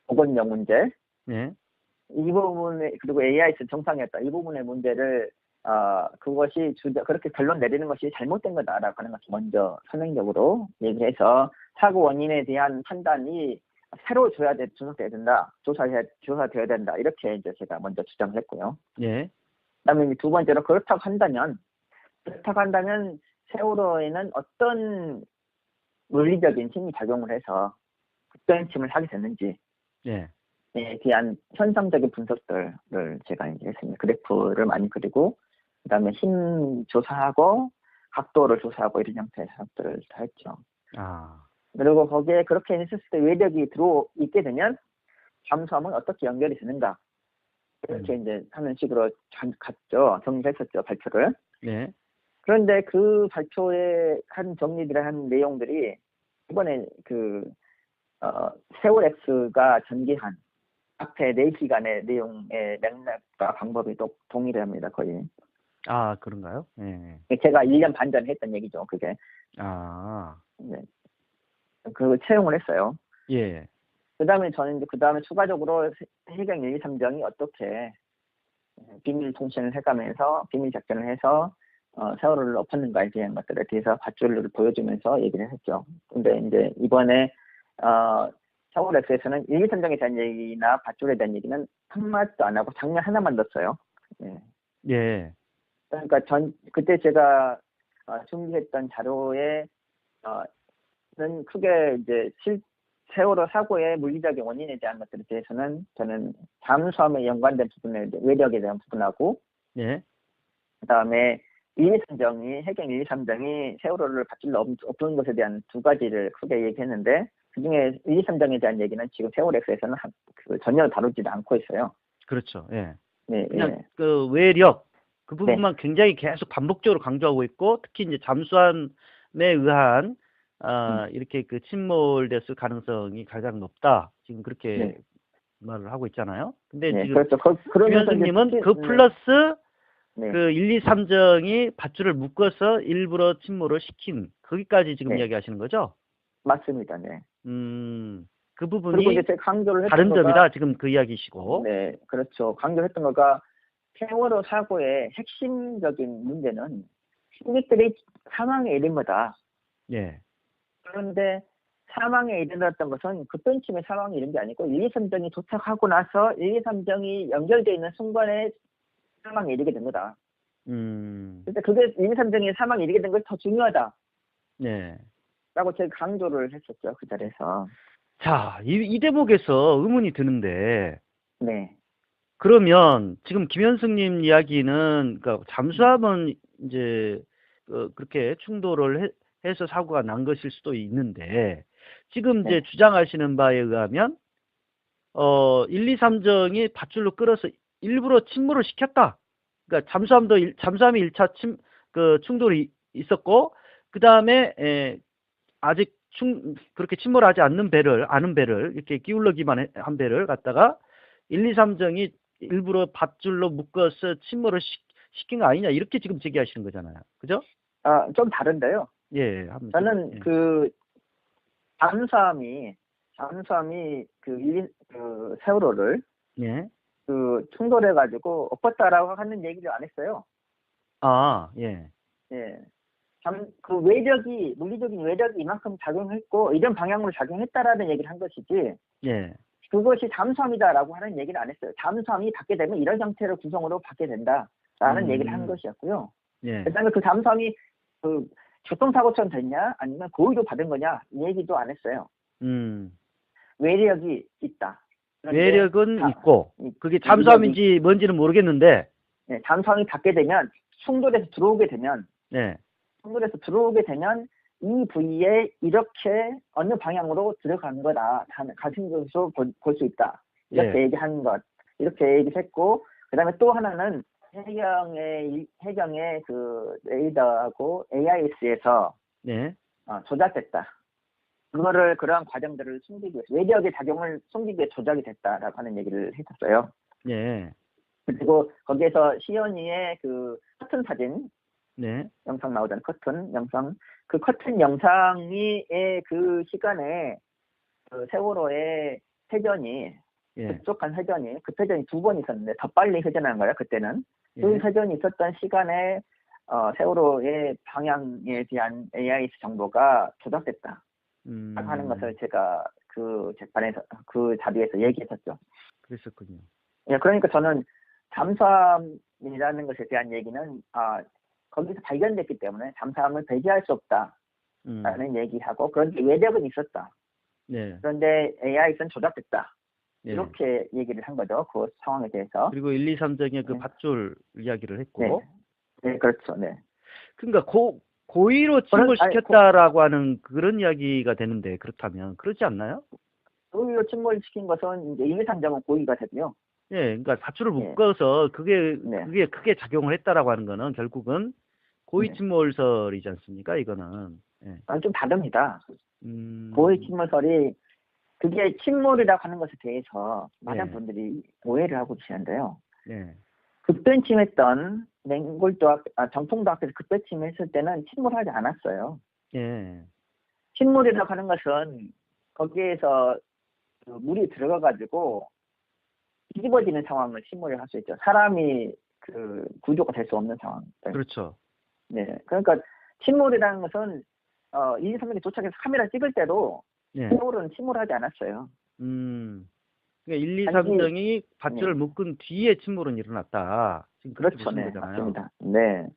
Speaker 2: 보건력 문제,
Speaker 1: 예.
Speaker 2: 이 부분에 그리고 AIS 정상이었다. 이 부분의 문제를 그것이 그렇게 결론 내리는 것이 잘못된 거다라고 하는 것을 먼저 선행적으로 얘기해서 사고 원인에 대한 판단이 새로 분석돼야 된다. 조사되어야 된다. 이렇게 이제 제가 먼저 주장을 했고요.
Speaker 1: 예.
Speaker 2: 그다음에 두 번째로 그렇다고 한다면 세월호에는 어떤 물리적인 심리 작용을 해서 급변침을 하게 됐는지
Speaker 1: 예.
Speaker 2: 에 대한 현상적인 분석들을 제가 이제 했습니다. 그래프를 많이 그리고 그다음에 힘 조사하고 각도를 조사하고 이런 형태의 사업들을 다 했죠. 그리고 거기에 그렇게 했을 때 외력이 들어있게 되면 잠수함은 어떻게 연결이 되는가 이렇게 이제 하는 식으로 갔죠. 정리했었죠 발표를.
Speaker 1: 네.
Speaker 2: 그런데 그 발표에 한 정리들의 한 내용들이 이번에 그 세월X가 전개한 앞에 4시간의 내용의 맥락과 방법이 또 동일합니다, 거의.
Speaker 1: 그런가요? 예.
Speaker 2: 제가 1년 반 전에 했던 얘기죠, 그게. 네. 그 채용을 했어요.
Speaker 1: 예.
Speaker 2: 저는 이제 그 다음에 추가적으로 해경 1, 2, 3정이 어떻게 비밀 통신을 해가면서 비밀 작전을 해서 세월호를 엎었는가에 대한 것들에 대해서 밧줄을 보여주면서 얘기를 했죠. 근데 이제 이번에 세월호에서는 1, 2, 3정에 대한 얘기나 밧줄에 대한 얘기는 한마디도 안 하고 장면 하나만 넣었어요. 예.
Speaker 1: 예.
Speaker 2: 그러니까 그때 제가 준비했던 자료에 는 크게 이제 세월호 사고의 물리적인 원인에 대한 것들에 대해서는 저는 잠수함에 연관된 부분에 외력에 대한 부분하고
Speaker 1: 예.
Speaker 2: 그다음에 1, 2, 3정이 해경 1, 2, 3정이 세월호를 밧줄로 엎은 것에 대한 두 가지를 크게 얘기했는데 그중에 1, 2, 3정에 대한 얘기는 지금 세월호에서는 전혀 다루지도 않고 있어요.
Speaker 1: 그렇죠. 예.
Speaker 2: 네,
Speaker 1: 그냥
Speaker 2: 예.
Speaker 1: 그 외력 그 부분만 굉장히 계속 반복적으로 강조하고 있고 특히 이제 잠수함에 의한 이렇게 그 침몰됐을 가능성이 가장 높다. 지금 그렇게 말을 하고 있잖아요. 근데 지금
Speaker 2: 그렇죠.
Speaker 1: 김현수님은 그 플러스
Speaker 2: 네.
Speaker 1: 그 1, 2, 3정이 밧줄을 묶어서 일부러 침몰을 시킨 거기까지 지금 이야기하시는 거죠?
Speaker 2: 맞습니다. 네.
Speaker 1: 그 부분이
Speaker 2: 그리고 이제 제가 강조를 했던
Speaker 1: 다른
Speaker 2: 거가,
Speaker 1: 점이다. 지금 그 이야기시고.
Speaker 2: 네, 그렇죠. 강조했던 거가 세월호 사고의 핵심적인 문제는 승객들이 사망에 이른 거다.
Speaker 1: 예.
Speaker 2: 그런데 사망에 이르렀던 것은 급변침에 사망에 이른 게 아니고 1, 2, 3정이 도착하고 나서 1, 2, 3정이 연결되어 있는 순간에 사망에 이르게 된 거다. 근데 그게 1, 2, 3정이 사망에 이르게 된 것이 더 중요하다.
Speaker 1: 네.
Speaker 2: 라고 제가 강조를 했었죠. 그 자리에서.
Speaker 1: 자, 이 대목에서 의문이 드는데.
Speaker 2: 네.
Speaker 1: 그러면 지금 김현승님 이야기는 그러니까 잠수함은 이제 그렇게 충돌을 해서 사고가 난 것일 수도 있는데 지금 이제 주장하시는 바에 의하면 1, 2, 3정이 밧줄로 끌어서 일부러 침몰을 시켰다. 그러니까 잠수함이 1차 충돌이 있었고 그다음에 아직 그렇게 침몰하지 않는 아는 배를 이렇게 기울러기만 한 배를 갖다가 1, 2, 3정이 일부러 밧줄로 묶어서 침몰을 시킨 거 아니냐 이렇게 지금 제기하시는 거잖아요. 그죠?
Speaker 2: 좀 다른데요.
Speaker 1: 예.
Speaker 2: 저는 그 잠수함이 그 세월호를 그 충돌해 가지고 엎었다라고 하는 얘기를 안 했어요.
Speaker 1: 예.
Speaker 2: 예. 그 외력이 물리적인 외력이 이만큼 작용했고 이런 방향으로 작용했다라는 얘기를 한 것이지.
Speaker 1: 예.
Speaker 2: 그것이 잠수함이다라고 하는 얘기를 안 했어요. 잠수함이 받게 되면 이런 형태로 구성으로 받게 된다라는 얘기를 한 것이었고요.
Speaker 1: 예.
Speaker 2: 그다음에 그 잠수함이 그 교통사고처럼 됐냐 아니면 고의로 받은 거냐 이 얘기도 안 했어요. 외력이 있다.
Speaker 1: 외력은 있고 그게 잠수함인지 뭔지는 모르겠는데
Speaker 2: 잠수함이 받게 되면 충돌해서 들어오게 되면 이 부위에 이렇게 어느 방향으로 들어간 거다. 같은 것으로 볼 수 있다. 이렇게
Speaker 1: 예.
Speaker 2: 얘기한 것. 이렇게 얘기했고, 그 다음에 또 하나는 해경의 그 레이더하고 AIS에서
Speaker 1: 네.
Speaker 2: 조작됐다. 그거를 그러한 과정들을 숨기기 위해서 외력의 작용을 숨기기 위해 조작이 됐다라고 하는 얘기를 했었어요.
Speaker 1: 예.
Speaker 2: 그리고 거기에서 시연이의 그 커튼 사진
Speaker 1: 네.
Speaker 2: 영상 나오잖아요. 커튼 영상. 그 커튼 영상이 그 시간에 그 세월호의 회전이
Speaker 1: 예.
Speaker 2: 급속한 회전이 회전이 2번 있었는데 더 빨리 회전한 거예요. 그때는 그
Speaker 1: 예.
Speaker 2: 회전이 있었던 시간에 세월호의 방향에 대한 AIS 정보가 조작됐다. 하는 것을 제가 그 재판에서 그 자리에서 얘기했었죠.
Speaker 1: 그랬었군요.
Speaker 2: 예, 그러니까 저는 잠수함이라는 것에 대한 얘기는 거기서 발견됐기 때문에 잠수함을 배제할 수 없다라는 얘기하고 그런데 외력은 있었다.
Speaker 1: 네.
Speaker 2: 그런데 AIS는 조작됐다.
Speaker 1: 네.
Speaker 2: 이렇게 얘기를 한 거죠. 그 상황에 대해서.
Speaker 1: 그리고 1, 2, 3정의 그
Speaker 2: 네.
Speaker 1: 밧줄 이야기를 했고.
Speaker 2: 네. 네, 그렇죠. 네.
Speaker 1: 그러니까 고의로 침몰시켰다라고 하는 그런 이야기가 되는데 그렇다면 그렇지 않나요?
Speaker 2: 고의로 침몰시킨 것은 이제 1, 2, 3정은 고의가 되고요.
Speaker 1: 예, 그러니까 밧줄을
Speaker 2: 네.
Speaker 1: 묶어서 그게
Speaker 2: 네.
Speaker 1: 크게 작용을 했다라고 하는 거는 결국은 고의
Speaker 2: 네.
Speaker 1: 침몰설이지 않습니까? 이거는. 예.
Speaker 2: 좀 다릅니다. 고의 침몰설이 그게 침몰이라고 하는 것에 대해서 많은
Speaker 1: 네.
Speaker 2: 분들이 오해를 하고 계시는데요.
Speaker 1: 네.
Speaker 2: 급변침했던 맹골도 정통도 앞에서 급변침했을 때는 침몰하지 않았어요.
Speaker 1: 예.
Speaker 2: 침몰이라고 하는 것은 거기에서 그 물이 들어가가지고 뒤집어지는 상황을 침몰을 할 수 있죠. 사람이 그 구조가 될 수 없는 상황.
Speaker 1: 그렇죠.
Speaker 2: 네. 그러니까 침몰이라는 것은 1, 2, 3명이 도착해서 카메라 찍을 때도
Speaker 1: 예.
Speaker 2: 침몰은 침몰하지 않았어요.
Speaker 1: 그러니까 1, 2,
Speaker 2: 단지-
Speaker 1: 3정이 밧줄을
Speaker 2: 네.
Speaker 1: 묶은 뒤에 침몰은 일어났다. 지금 그렇게
Speaker 2: 그렇죠.
Speaker 1: 보시는
Speaker 2: 네.
Speaker 1: 거잖아요.
Speaker 2: 맞습니다. 네.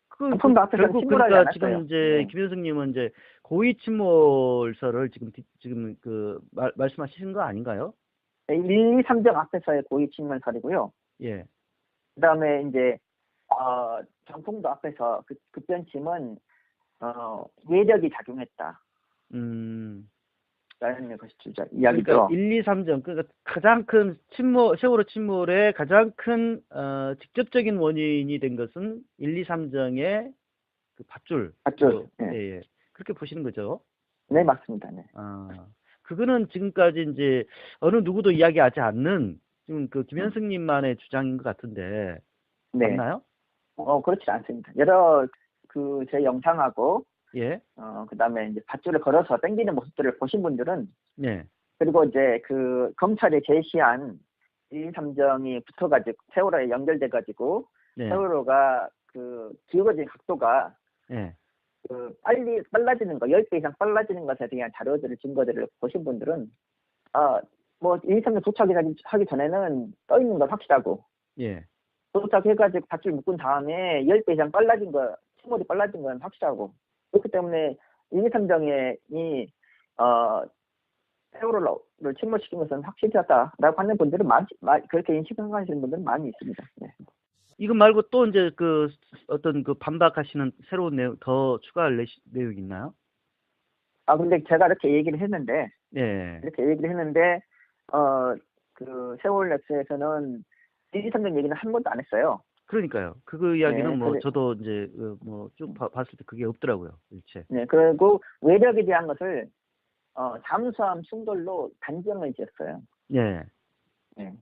Speaker 1: 그
Speaker 2: 앞에서
Speaker 1: 결국
Speaker 2: 침몰하지
Speaker 1: 그러니까
Speaker 2: 않았어요.
Speaker 1: 지금 이제
Speaker 2: 네.
Speaker 1: 김현승님은 이제 고의 침몰설을 지금 그 말씀하시는 거 아닌가요?
Speaker 2: 1, 2, 3정 앞에서의 고의 침몰설이고요.
Speaker 1: 예.
Speaker 2: 그다음에 이제 정통도 앞에서 그 급변침은 외력이 작용했다. 라는 것이 이야기죠.
Speaker 1: 그러니까 1, 2, 3정 그러니까 가장 큰 세월호 침몰의 가장 큰 직접적인 원인이 된 것은 1, 2, 3정의 그 밧줄.
Speaker 2: 네.
Speaker 1: 예, 예. 그렇게 보시는 거죠?
Speaker 2: 네, 맞습니다. 네.
Speaker 1: 그거는 지금까지 이제 어느 누구도 이야기하지 않는 지금 그 김현승님만의 주장인 것 같은데
Speaker 2: 네.
Speaker 1: 맞나요?
Speaker 2: 그렇지 않습니다. 여러 제 영상하고
Speaker 1: 예.
Speaker 2: 그다음에 이제 밧줄을 걸어서 당기는 모습들을 보신 분들은
Speaker 1: 네.
Speaker 2: 그리고 이제 그 검찰이 제시한 1, 3정이 붙어가지고 세월호에 연결돼가지고
Speaker 1: 네.
Speaker 2: 세월호가 그 기울어진 각도가
Speaker 1: 네.
Speaker 2: 그 빨라지는 거 10배 이상 빨라지는 것에 대한 자료들을 증거들을 보신 분들은 뭐 1, 2, 3정 도착하기 전에는 떠 있는 건 확실하고
Speaker 1: 예.
Speaker 2: 도착해가지고 밧줄 묶은 다음에 10배 이상 침몰이 빨라진 건 확실하고 그렇기 때문에 1, 2, 3정이 세월호를 침몰시킨 것은 확실하다라고 하는 분들은 그렇게 인식하시는 분들은 많이 있습니다. 네.
Speaker 1: 이거 말고 또 이제 그 어떤 그 반박하시는 새로운 내용 더 추가할 내용이 있나요?
Speaker 2: 근데 제가 이렇게 얘기를 했는데
Speaker 1: 네.
Speaker 2: 그 세월 랩스에서는 1, 2, 3정 얘기는 한 번도 안 했어요.
Speaker 1: 그러니까요. 그 이야기는
Speaker 2: 네,
Speaker 1: 뭐 저도 이제 뭐 쭉 봤을 때 그게 없더라고요. 일체.
Speaker 2: 네, 그리고 외력에 대한 것을 잠수함 충돌로 단정을 지었어요.
Speaker 1: 네.
Speaker 2: 네.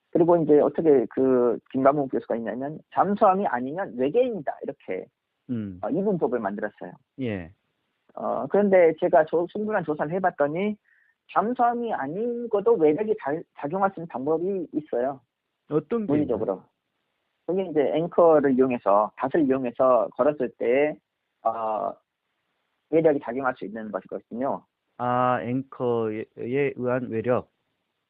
Speaker 2: 그리고 이제 어떻게 그 김감욱 교수가 있냐면 잠수함이 아니면 외계인이다 이렇게 이분법을 만들었어요.
Speaker 1: 예.
Speaker 2: 그런데 제가 충분한 조사를 해봤더니 잠수함이 아닌 것도 외력이 작용할 수 있는 방법이 있어요.
Speaker 1: 어떤 게
Speaker 2: 물리적으로. 그게 이제 앵커를 이용해서 닷을 이용해서 걸었을 때 외력이 작용할 수 있는 것이거든요.
Speaker 1: 앵커에 의한 외력.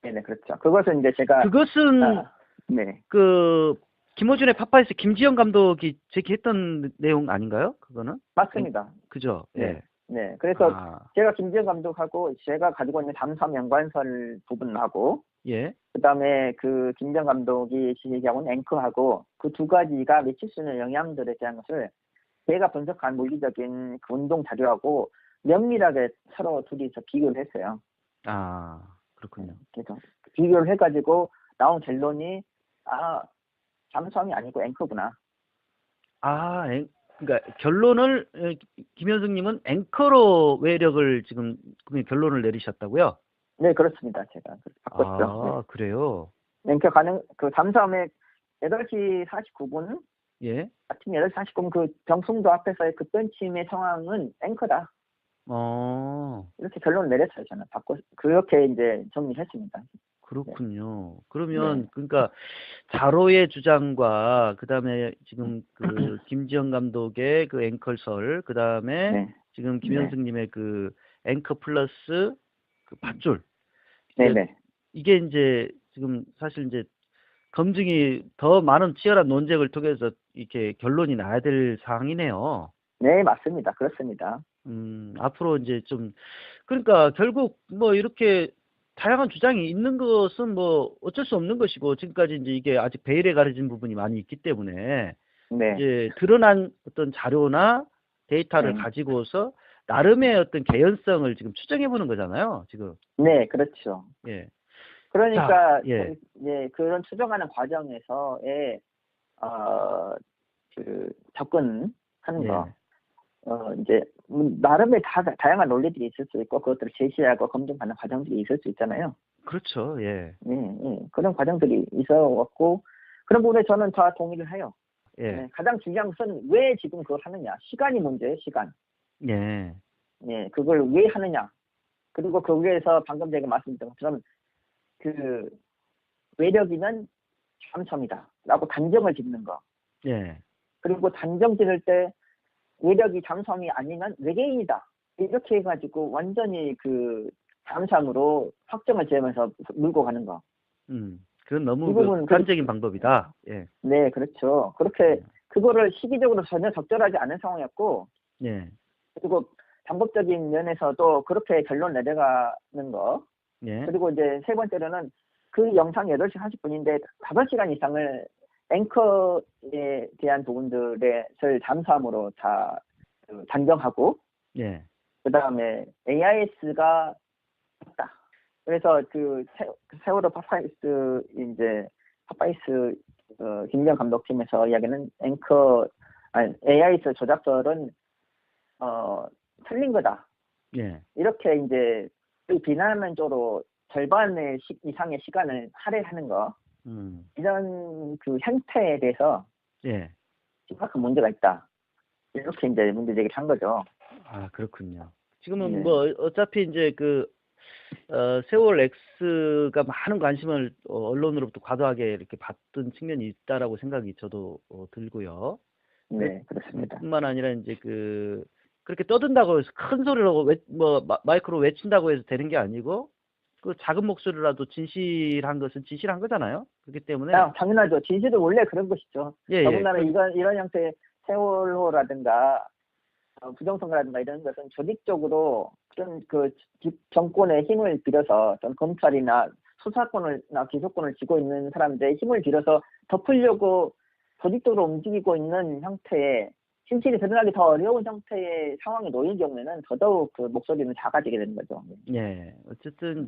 Speaker 2: 네네, 그렇죠. 그것은 이제 제가
Speaker 1: 그것은
Speaker 2: 네.
Speaker 1: 그 김호준의 파파에서 김지영 감독이 제기했던 내용 아닌가요? 그거는?
Speaker 2: 맞습니다.
Speaker 1: 그죠?
Speaker 2: 네.
Speaker 1: 예.
Speaker 2: 네. 그래서 제가 김지영 감독하고 제가 가지고 있는 잠수함 연관설 부분하고
Speaker 1: 예.
Speaker 2: 그다음에 그 김지영 감독이 제기하고 있는 앵커하고 그 두 가지가 미칠 수 있는 영향들에 대한 것을 제가 분석한 물리적인 그 운동 자료하고 면밀하게 서로 둘이서 비교를 했어요.
Speaker 1: 아, 그렇군요.
Speaker 2: 그래서 비교를 해가지고 나온 결론이 잠수함이 아니고 앵커구나.
Speaker 1: 아, 그러니까 결론을 김현승님은 앵커로 외력을 지금 결론을 내리셨다고요?
Speaker 2: 네, 그렇습니다. 제가 바꿨죠.
Speaker 1: 아, 그래요?
Speaker 2: 네. 앵커 그 잠수함에 8시 49분,
Speaker 1: 예.
Speaker 2: 아침 8시 49분 그 병풍도 앞에서의 급변침의 상황은 앵커다.
Speaker 1: 어,
Speaker 2: 이렇게 결론을 내렸어요. 저는 그렇게 이제 정리했습니다.
Speaker 1: 그렇군요.
Speaker 2: 네.
Speaker 1: 그러면 그러니까 자로의 주장과 그다음에 지금 그 김지영 감독의 그 앵커설, 그다음에
Speaker 2: 네.
Speaker 1: 지금 김현승님의 그 앵커 플러스 그 밧줄.
Speaker 2: 네네.
Speaker 1: 이게 이제 지금 사실 이제 검증이 더 많은 치열한 논쟁을 통해서 이렇게 결론이 나야 될 사항이네요.
Speaker 2: 네, 맞습니다. 그렇습니다.
Speaker 1: 앞으로 이제 좀, 그러니까 결국 뭐 이렇게 다양한 주장이 있는 것은 뭐 어쩔 수 없는 것이고, 지금까지 이제 이게 아직 베일에 가려진 부분이 많이 있기 때문에,
Speaker 2: 네.
Speaker 1: 이제 드러난 어떤 자료나 데이터를 가지고서 나름의 어떤 개연성을 지금 추정해 보는 거잖아요, 지금.
Speaker 2: 네, 그렇죠.
Speaker 1: 예.
Speaker 2: 그러니까
Speaker 1: 자, 예.
Speaker 2: 그런 추정하는 과정에서의 그 접근하는
Speaker 1: 예.
Speaker 2: 거, 이제 나름의 다양한 논리들이 있을 수 있고 그것들을 제시하고 검증하는 과정들이 있을 수 있잖아요.
Speaker 1: 그렇죠, 예.
Speaker 2: 그런 과정들이 있어왔고 그런 부분에 저는 다 동의를 해요.
Speaker 1: 예.
Speaker 2: 가장 중요한 것은 왜 지금 그걸 하느냐, 시간이 문제예요, 시간.
Speaker 1: 예.
Speaker 2: 그걸 왜 하느냐. 그리고 거기에서 방금 제가 말씀드린 것처럼 그 외력이는 잠수함이다라고 단정을 짓는 거.
Speaker 1: 예.
Speaker 2: 그리고 단정 지을 때 외력이 잠수함이 아니면 외계인이다. 이렇게 해가지고 완전히 그 잠수함으로 확정을 지으면서 물고 가는 거.
Speaker 1: 그건 너무 극단적인 방법이다. 예.
Speaker 2: 네, 그렇죠. 그렇게 그거를 시기적으로 전혀 적절하지 않은 상황이었고,
Speaker 1: 예.
Speaker 2: 그리고 방법적인 면에서도 그렇게 결론 내려가는 거.
Speaker 1: 예.
Speaker 2: 그리고 이제 세 번째로는 그 영상 8시 40분인데 5시간 이상을 앵커에 대한 부분들을 잠수함으로 다 단정하고,
Speaker 1: 예.
Speaker 2: 그 다음에 AIS가 없다. 그래서 그 세월호 파파이스 김경 감독팀에서 이야기는 AIS 조작설은 틀린 거다.
Speaker 1: 예.
Speaker 2: 이렇게 이제 비난하는 쪽으로 절반의 이상의 시간을 할애하는 거. 이런 그 행태에 대해서
Speaker 1: 예.
Speaker 2: 심각한 문제가 있다. 이렇게 이제 문제 제기를 한 거죠.
Speaker 1: 아, 그렇군요. 지금은 뭐 어차피 이제 그 세월 X가 많은 관심을 언론으로부터 과도하게 이렇게 받던 측면이 있다라고 생각이 저도 들고요.
Speaker 2: 네, 그렇습니다.
Speaker 1: 뿐만 아니라 이제 그렇게 떠든다고 해서 큰 소리로 마이크로 외친다고 해서 되는 게 아니고, 그 작은 목소리라도 진실한 것은 진실한 거잖아요. 그렇기 때문에.
Speaker 2: 당연하죠. 진실은 원래 그런 것이죠. 더군다나 이런 형태의 세월호라든가 부정선거라든가 이런 것은 조직적으로 그런 그 정권의 힘을 빌어서 어떤 검찰이나 수사권이나 기소권을 쥐고 있는 사람들의 힘을 빌어서 덮으려고 조직적으로 움직이고 있는 형태의 진실이 드러나기 더 어려운 형태의 상황에 놓인 경우에는 더더욱 그 목소리는 작아지게 되는 거죠.
Speaker 1: 예. 어쨌든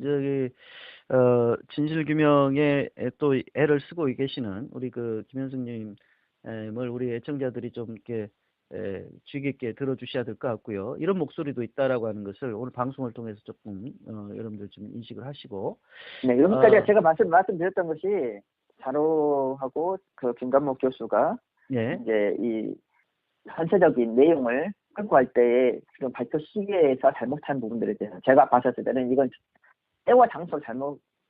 Speaker 1: 진실 규명에 또 애를 쓰고 계시는 우리 그 김현승님을 우리 애청자들이 좀 이렇게 주의 깊게 들어주셔야 될 것 같고요. 이런 목소리도 있다라고 하는 것을 오늘 방송을 통해서 조금 여러분들 좀 인식을 하시고.
Speaker 2: 네, 그러니까 제가 말씀드렸던 것이 자로하고 그 김관목 교수가 이제 이 전체적인 내용을 끌고갈 때의 그런 발표 시기에서 잘못한 부분들에 대해서 제가 봤었을 때는 이건 때와 장소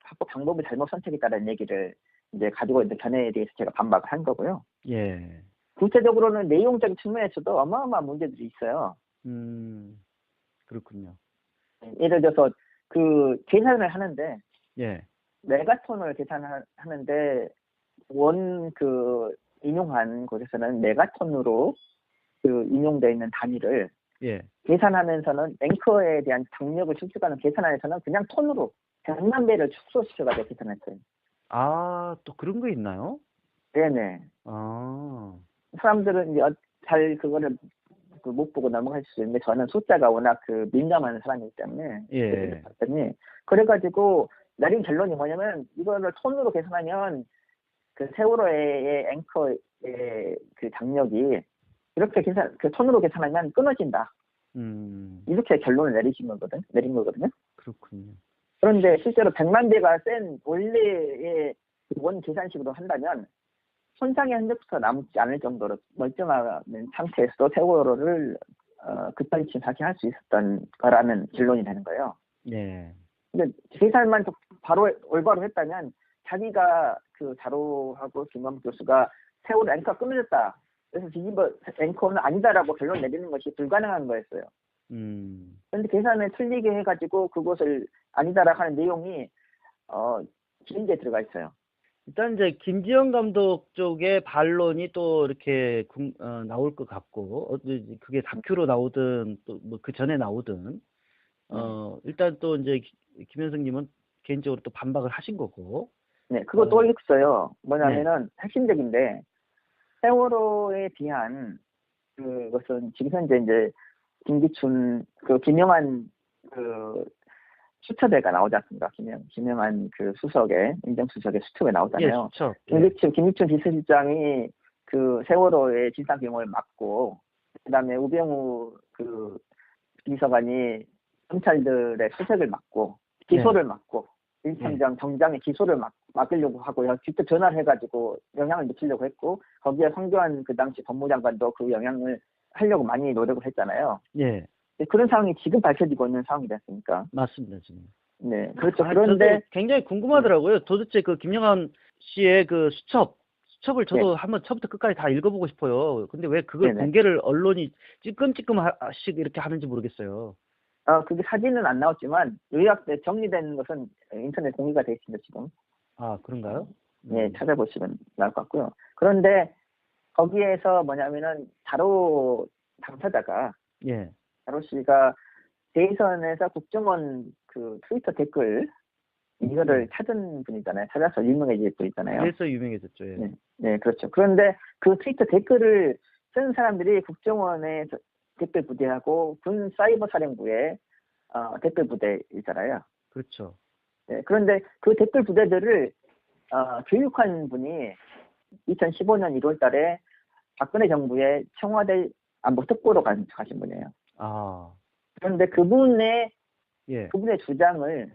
Speaker 2: 합법 방법을 잘못 선택했다는 얘기를 이제 가지고 있는 견해에 대해서 제가 반박을 한 거고요.
Speaker 1: 예.
Speaker 2: 구체적으로는 내용적인 측면에서도 어마어마한 문제들이 있어요.
Speaker 1: 그렇군요.
Speaker 2: 예를 들어서 그 계산을 하는데, 메가톤을 계산하는데 그 인용한 곳에서는 메가톤으로 그 인용되어 있는 단위를 계산하면서는 앵커에 대한 장력을 축소하는 계산안에서는 그냥 톤으로 100만 배를 축소시켜가지고 계산했어요.
Speaker 1: 아, 또 그런 거 있나요?
Speaker 2: 네네.
Speaker 1: 아.
Speaker 2: 사람들은 이제 잘 그거를 그 못 보고 넘어갈 수 있는데 저는 숫자가 워낙 그 민감한 사람이기 때문에
Speaker 1: 예.
Speaker 2: 봤더니 그래가지고 내린 결론이 뭐냐면 이거를 톤으로 계산하면 그 세월호의 앵커의 그 장력이 이렇게 그 톤으로 계산하면 끊어진다. 이렇게 결론을 내린 거거든요.
Speaker 1: 그렇군요.
Speaker 2: 그런데 실제로 100만 대가 센 원래의 원 계산식으로 한다면 손상의 흔적부터 남지 않을 정도로 멀쩡한 상태에서도 세월호를 급발진 진하게 할 수 있었던 거라는 결론이 되는 거예요.
Speaker 1: 네.
Speaker 2: 근데 계산만 바로 올바로 했다면 자기가 그 자로하고 김광 교수가 세월호 앵커가 끊어졌다. 그래서 뒤집어 앵커는 아니다라고 결론 내리는 것이 불가능한 거였어요. 그런데 계산을 틀리게 해가지고 그것을 아니다라고 하는 내용이 길게 들어가 있어요.
Speaker 1: 일단 이제 김지영 감독 쪽의 반론이 또 이렇게 나올 것 같고, 그게 다큐로 나오든 또 뭐 그 전에 나오든, 일단 또 이제 김현승님은 개인적으로 또 반박을 하신 거고.
Speaker 2: 네, 그거 또 있어요. 뭐냐면은 핵심적인데 세월호에 비한 그것은 지금 현재 이제 김기춘 김영한 수첩회가 나오지 않습니까? 김영한 그 수석의 민정수석의 수첩에 나오잖아요.
Speaker 1: 예, 수첩.
Speaker 2: 김기춘 비서실장이 그 세월호의 진상규명을 맡고 그다음에 우병우 그 비서관이 경찰들의 수색을 맡고 기소를 맡고 일청장 정장의 기소를 맡으려고 하고 직접 전화를 해가지고 영향을 미치려고 했고 거기에 황교안 그 당시 법무장관도 그 영향을 하려고 많이 노력을 했잖아요.
Speaker 1: 예.
Speaker 2: 그런 상황이 지금 밝혀지고 있는 상황이 됐으니까.
Speaker 1: 맞습니다, 지금.
Speaker 2: 네, 그렇죠. 그런데
Speaker 1: 굉장히 궁금하더라고요. 도대체 그 김영한 씨의 그 수첩을 저도 한번 처음부터 끝까지 다 읽어보고 싶어요. 근데 왜 그걸 공개를 언론이 찌끔찌끔씩 이렇게 하는지 모르겠어요.
Speaker 2: 그게 사진은 안 나왔지만 요약돼 정리된 것은 인터넷 공개가 되어 있습니다, 지금.
Speaker 1: 아, 그런가요?
Speaker 2: 네, 찾아보시면 나올 것 같고요. 그런데 거기에서 뭐냐면은 자로 당사자가 자로 씨가 대선에서 국정원 그 트위터 댓글 이거를 찾은 분이잖아요. 찾아서 유명해질 분이잖아요.
Speaker 1: 그래서 유명해졌죠. 예.
Speaker 2: 네, 그렇죠. 그런데 그 트위터 댓글을 쓴 사람들이 국정원의 댓글 부대하고 군 사이버 사령부의 댓글 부대이잖아요.
Speaker 1: 그렇죠.
Speaker 2: 네, 그런데 그 댓글 부대들을 교육한 분이 2015년 1월 달에 박근혜 정부의 청와대 안보특보로 가신 분이에요. 그런데 그분의 주장을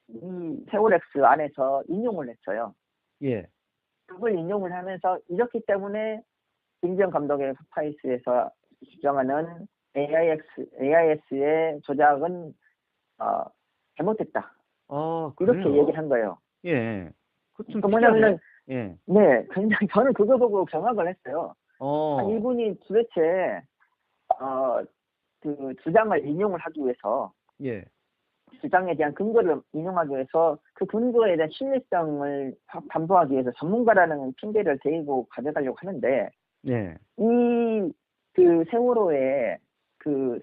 Speaker 2: 이 세월엑스 안에서 인용을 했어요. 그걸 인용을 하면서 이렇기 때문에 김지영 감독의 스파이스에서 주장하는 AIS의 조작은 잘못됐다. 이렇게 얘기를 한 거예요.
Speaker 1: 예.
Speaker 2: 뭐냐면은 네, 굉장히 저는 그거 보고 경악을 했어요. 아니, 이분이 도대체 그 주장을 인용을 하기 위해서 주장에 대한 근거를 인용하기 위해서 그 근거에 대한 신뢰성을 담보하기 위해서 전문가라는 핑계를 대고 가져가려고 하는데 이 그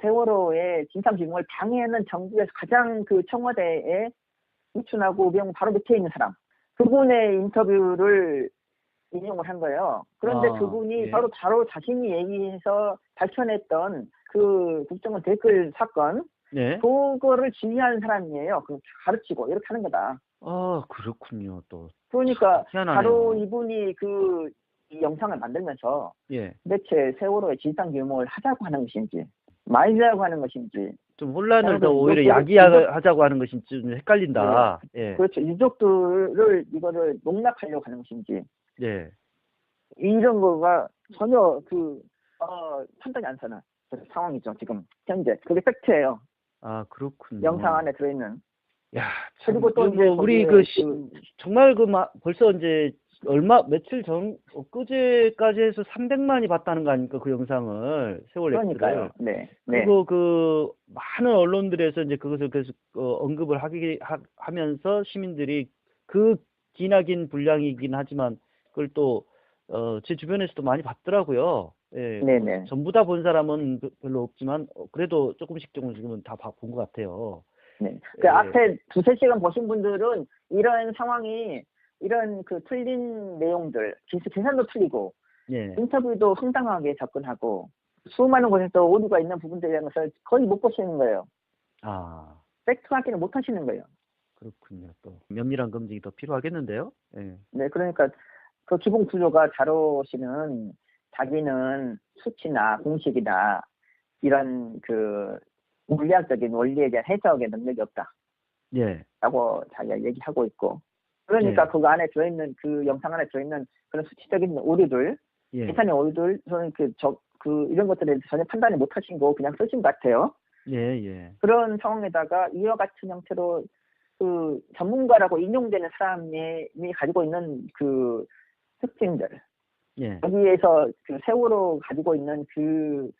Speaker 2: 세월호의 진상규명을 방해하는 정부에서 가장 그 청와대에 이춘하고 우병우 바로 밑에 있는 사람 그분의 인터뷰를 인용을 한 거예요. 그런데 그분이 바로 자신이 얘기해서 밝혀냈던 그 국정원 댓글 사건 그거를 지휘하는 사람이에요. 그 가르치고 이렇게 하는 거다.
Speaker 1: 그렇군요. 또
Speaker 2: 그러니까 바로 이분이 이 영상을 만들면서 도대체 세월호의 진상규명을 하자고 하는 것인지 말자고 하는 것인지
Speaker 1: 좀 혼란을 더 오히려 야기하자고 하는 것인지 좀 헷갈린다.
Speaker 2: 그렇죠. 유족들을 이거를 농락하려고 하는 것인지 이런 거가 전혀 판단이 안 서는 상황이죠. 지금 현재 그게 팩트예요.
Speaker 1: 그렇군요.
Speaker 2: 영상 안에 들어있는.
Speaker 1: 야,
Speaker 2: 그리고 또 이제
Speaker 1: 우리 정말 벌써 이제 며칠 전 엊그제까지 해서 300만이 봤다는 거 아닙니까? 그 영상을 세월 엑스를.
Speaker 2: 그러니까요.
Speaker 1: 그리고 많은 언론들에서 이제 그것을 계속 언급을 하면서 시민들이 그 기나긴 분량이긴 하지만 그걸 또 제 주변에서도 많이 봤더라고요. 전부 다 본 사람은 별로 없지만 그래도 조금씩 지금은 다 본 것 같아요.
Speaker 2: 그 앞에 2-3시간 보신 분들은 이런 상황이 이런 그 틀린 내용들, 계산도 틀리고 인터뷰도 황당하게 접근하고 수많은 곳에서 오류가 있는 부분들에 대한 것을 거의 못 보시는 거예요.
Speaker 1: 아,
Speaker 2: 팩트 확인을 못 하시는 거예요.
Speaker 1: 그렇군요. 또 면밀한 검증이 더 필요하겠는데요. 예.
Speaker 2: 네, 그러니까 그 기본 구조가 자료시는 자기는 수치나 공식이나 이런 그 물리학적인 원리에 대한 해석의 능력이 없다.
Speaker 1: 예.
Speaker 2: 라고 자기가 얘기하고 있고. 그러니까
Speaker 1: 예.
Speaker 2: 그 안에 들어있는, 그 영상 안에 들어있는 그런 수치적인 오류들,
Speaker 1: 예.
Speaker 2: 계산의 오류들, 저는 이런 것들에 대해서 전혀 판단을 못 하신 거 그냥 쓰신 것 같아요.
Speaker 1: 예. 예.
Speaker 2: 그런 상황에다가 이와 같은 형태로 그 전문가라고 인용되는 사람이 가지고 있는 그 특징들,
Speaker 1: 예.
Speaker 2: 여기에서 그 세월호 가지고 있는 그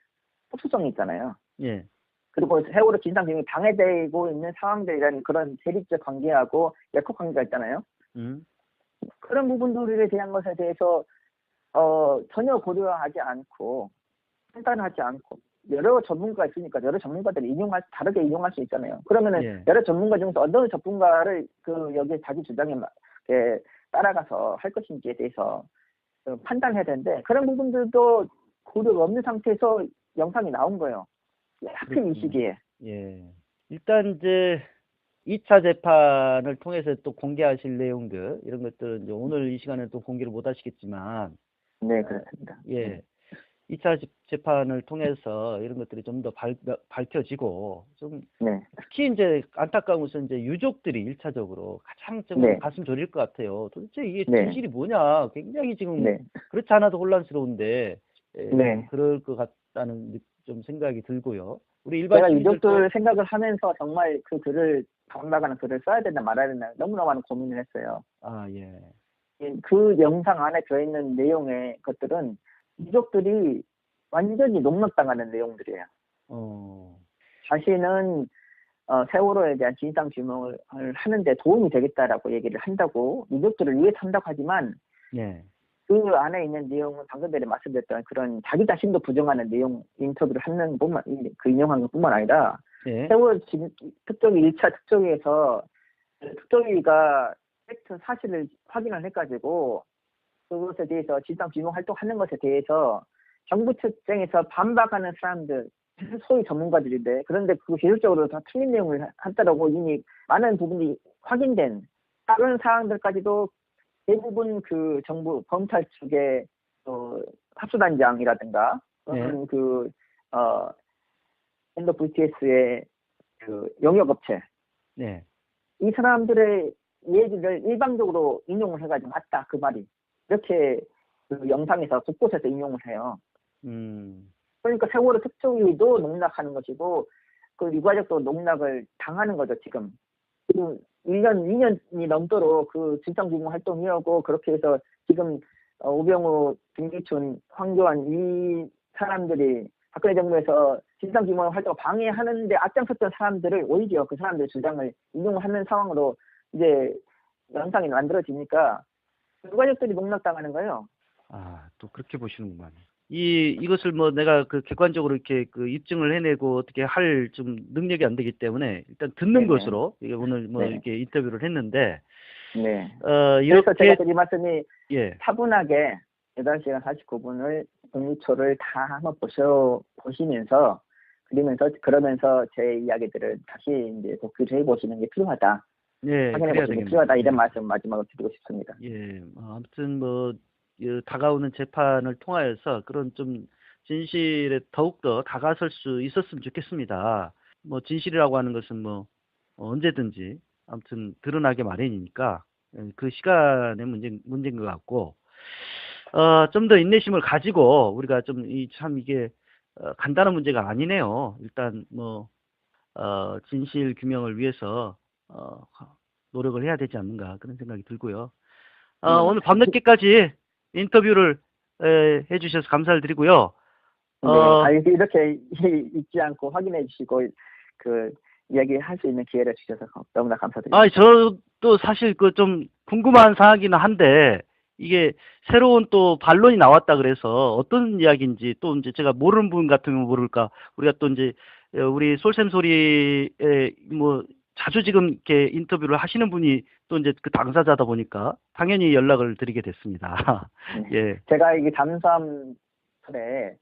Speaker 2: 특수성이 있잖아요.
Speaker 1: 예.
Speaker 2: 그리고 세월호 진상규명이 방해되고 있는 상황들이라는 그런 대립적 관계하고 역학 관계가 있잖아요. 그런 부분들에 대한 것에 대해서 전혀 고려하지 않고 판단하지 않고 여러 전문가가 있으니까 여러 전문가들이 다르게 인용할 수 있잖아요. 그러면은
Speaker 1: 예.
Speaker 2: 여러 전문가 중에서 어떤 전문가를 그 여기에 자기 주장에 따라가서 할 것인지에 대해서 판단해야 되는데 그런 부분들도 고려가 없는 상태에서 영상이 나온 거예요. 하필 이 시기에.
Speaker 1: 예. 일단 이제 2차 재판을 통해서 또 공개하실 내용들 이런 것들은 이제 오늘 이 시간에 또 공개를 못 하시겠지만
Speaker 2: 네, 그렇습니다.
Speaker 1: 예. 2차 재판을 통해서 이런 것들이 좀 더 밝혀지고 좀
Speaker 2: 네.
Speaker 1: 특히 이제 안타까운 것은 이제 유족들이 1차적으로 가장 좀
Speaker 2: 네.
Speaker 1: 가슴 졸일 것 같아요. 도대체 이게
Speaker 2: 네.
Speaker 1: 진실이 뭐냐? 굉장히 지금
Speaker 2: 네.
Speaker 1: 그렇지 않아도 혼란스러운데
Speaker 2: 네.
Speaker 1: 그럴 것 같다는 좀 생각이 들고요. 우리 일반
Speaker 2: 제가
Speaker 1: 시민들도
Speaker 2: 유족들 생각을 하면서 정말 그 글을 반박하는 글을 써야 되나 말아야 되나 너무나 많은 고민을 했어요.
Speaker 1: 아, 예.
Speaker 2: 그 영상 안에 들어있는 내용의 것들은 유족들이 완전히 농락당하는 내용들이에요. 자신은 세월호에 대한 진상 규명을 하는데 도움이 되겠다라고 얘기를 한다고 유족들을 위해서 한다고 하지만
Speaker 1: 예.
Speaker 2: 그 안에 있는 내용은 방금 전에 말씀드렸던 그런 자기 자신도 부정하는 내용 인터뷰를 하는 것만 그 인용한 것뿐만 아니라
Speaker 1: 예.
Speaker 2: 세월 특조위 1차 특조위에서 특조위가 팩트 사실을 확인을 해가지고 그것에 대해서 진상 규명 활동하는 것에 대해서 정부 측정에서 반박하는 사람들 소위 전문가들인데 그런데 그 기술적으로 다 틀린 내용을 한다라고 이미 많은 부분이 확인된 다른 사항들까지도 대부분 그 정부 검찰 측의 합수단장이라든가 또는 NWTS의 그 용역업체 이 사람들의 얘기를 일방적으로 인용을 해가지고 맞다 그 말이 이렇게 그 영상에서 곳곳에서 인용을 해요. 그러니까 세월호 특조위도 농락하는 것이고 그 유가족도 농락을 당하는 거죠 지금. 1년, 2년이 넘도록 그 진상규명 활동이었고 그렇게 해서 지금 우병우, 김기춘, 황교안 이 사람들이 박근혜 정부에서 진상규명 활동을 방해하는데 앞장섰던 사람들을 오히려 그 사람들의 주장을 인용하는 상황으로 이제 영상이 만들어지니까 유가족들이 농락당하는 거예요.
Speaker 1: 아, 또 그렇게 보시는구만. 이것을 뭐 내가 그 객관적으로 이렇게 그 입증을 해내고 어떻게 할 좀 능력이 안 되기 때문에 일단 듣는 것으로 이게 오늘 뭐 이렇게 인터뷰를 했는데
Speaker 2: 네.
Speaker 1: 이렇게
Speaker 2: 그래서 제가 드린 말씀이
Speaker 1: 예.
Speaker 2: 차분하게 8시간 49분을 공유초를 다 한번 보시면서 그러면서 제 이야기들을 다시 이제 독기를 해보시는 게 필요하다.
Speaker 1: 네,
Speaker 2: 확인해 보시는 게 필요하다. 이런 말씀 마지막으로 드리고 싶습니다.
Speaker 1: 예. 아무튼 뭐 다가오는 재판을 통하여서 그런 좀 진실에 더욱더 다가설 수 있었으면 좋겠습니다. 뭐 진실이라고 하는 것은 뭐 언제든지 아무튼 드러나게 마련이니까 그 시간의 문제인 것 같고 좀 더 인내심을 가지고 우리가 좀 참 이게 간단한 문제가 아니네요. 일단 뭐 진실 규명을 위해서 노력을 해야 되지 않는가 그런 생각이 들고요. 오늘 밤늦게까지 인터뷰를 해주셔서 감사를 드리고요.
Speaker 2: 이렇게 잊지 않고 확인해 주시고 그 이야기할 수 있는 기회를 주셔서 너무나 감사드립니다.
Speaker 1: 저도 사실 그 좀 궁금한 사항이긴 한데 이게 새로운 또 반론이 나왔다 그래서 어떤 이야기인지 또 이제 제가 모르는 부분 같으면 모를까 우리가 또 이제 우리 솔샘소리에 뭐 자주 지금 이렇게 인터뷰를 하시는 분이 또 이제 그 당사자다 보니까 당연히 연락을 드리게 됐습니다. 예.
Speaker 2: 제가 이게 잠수함에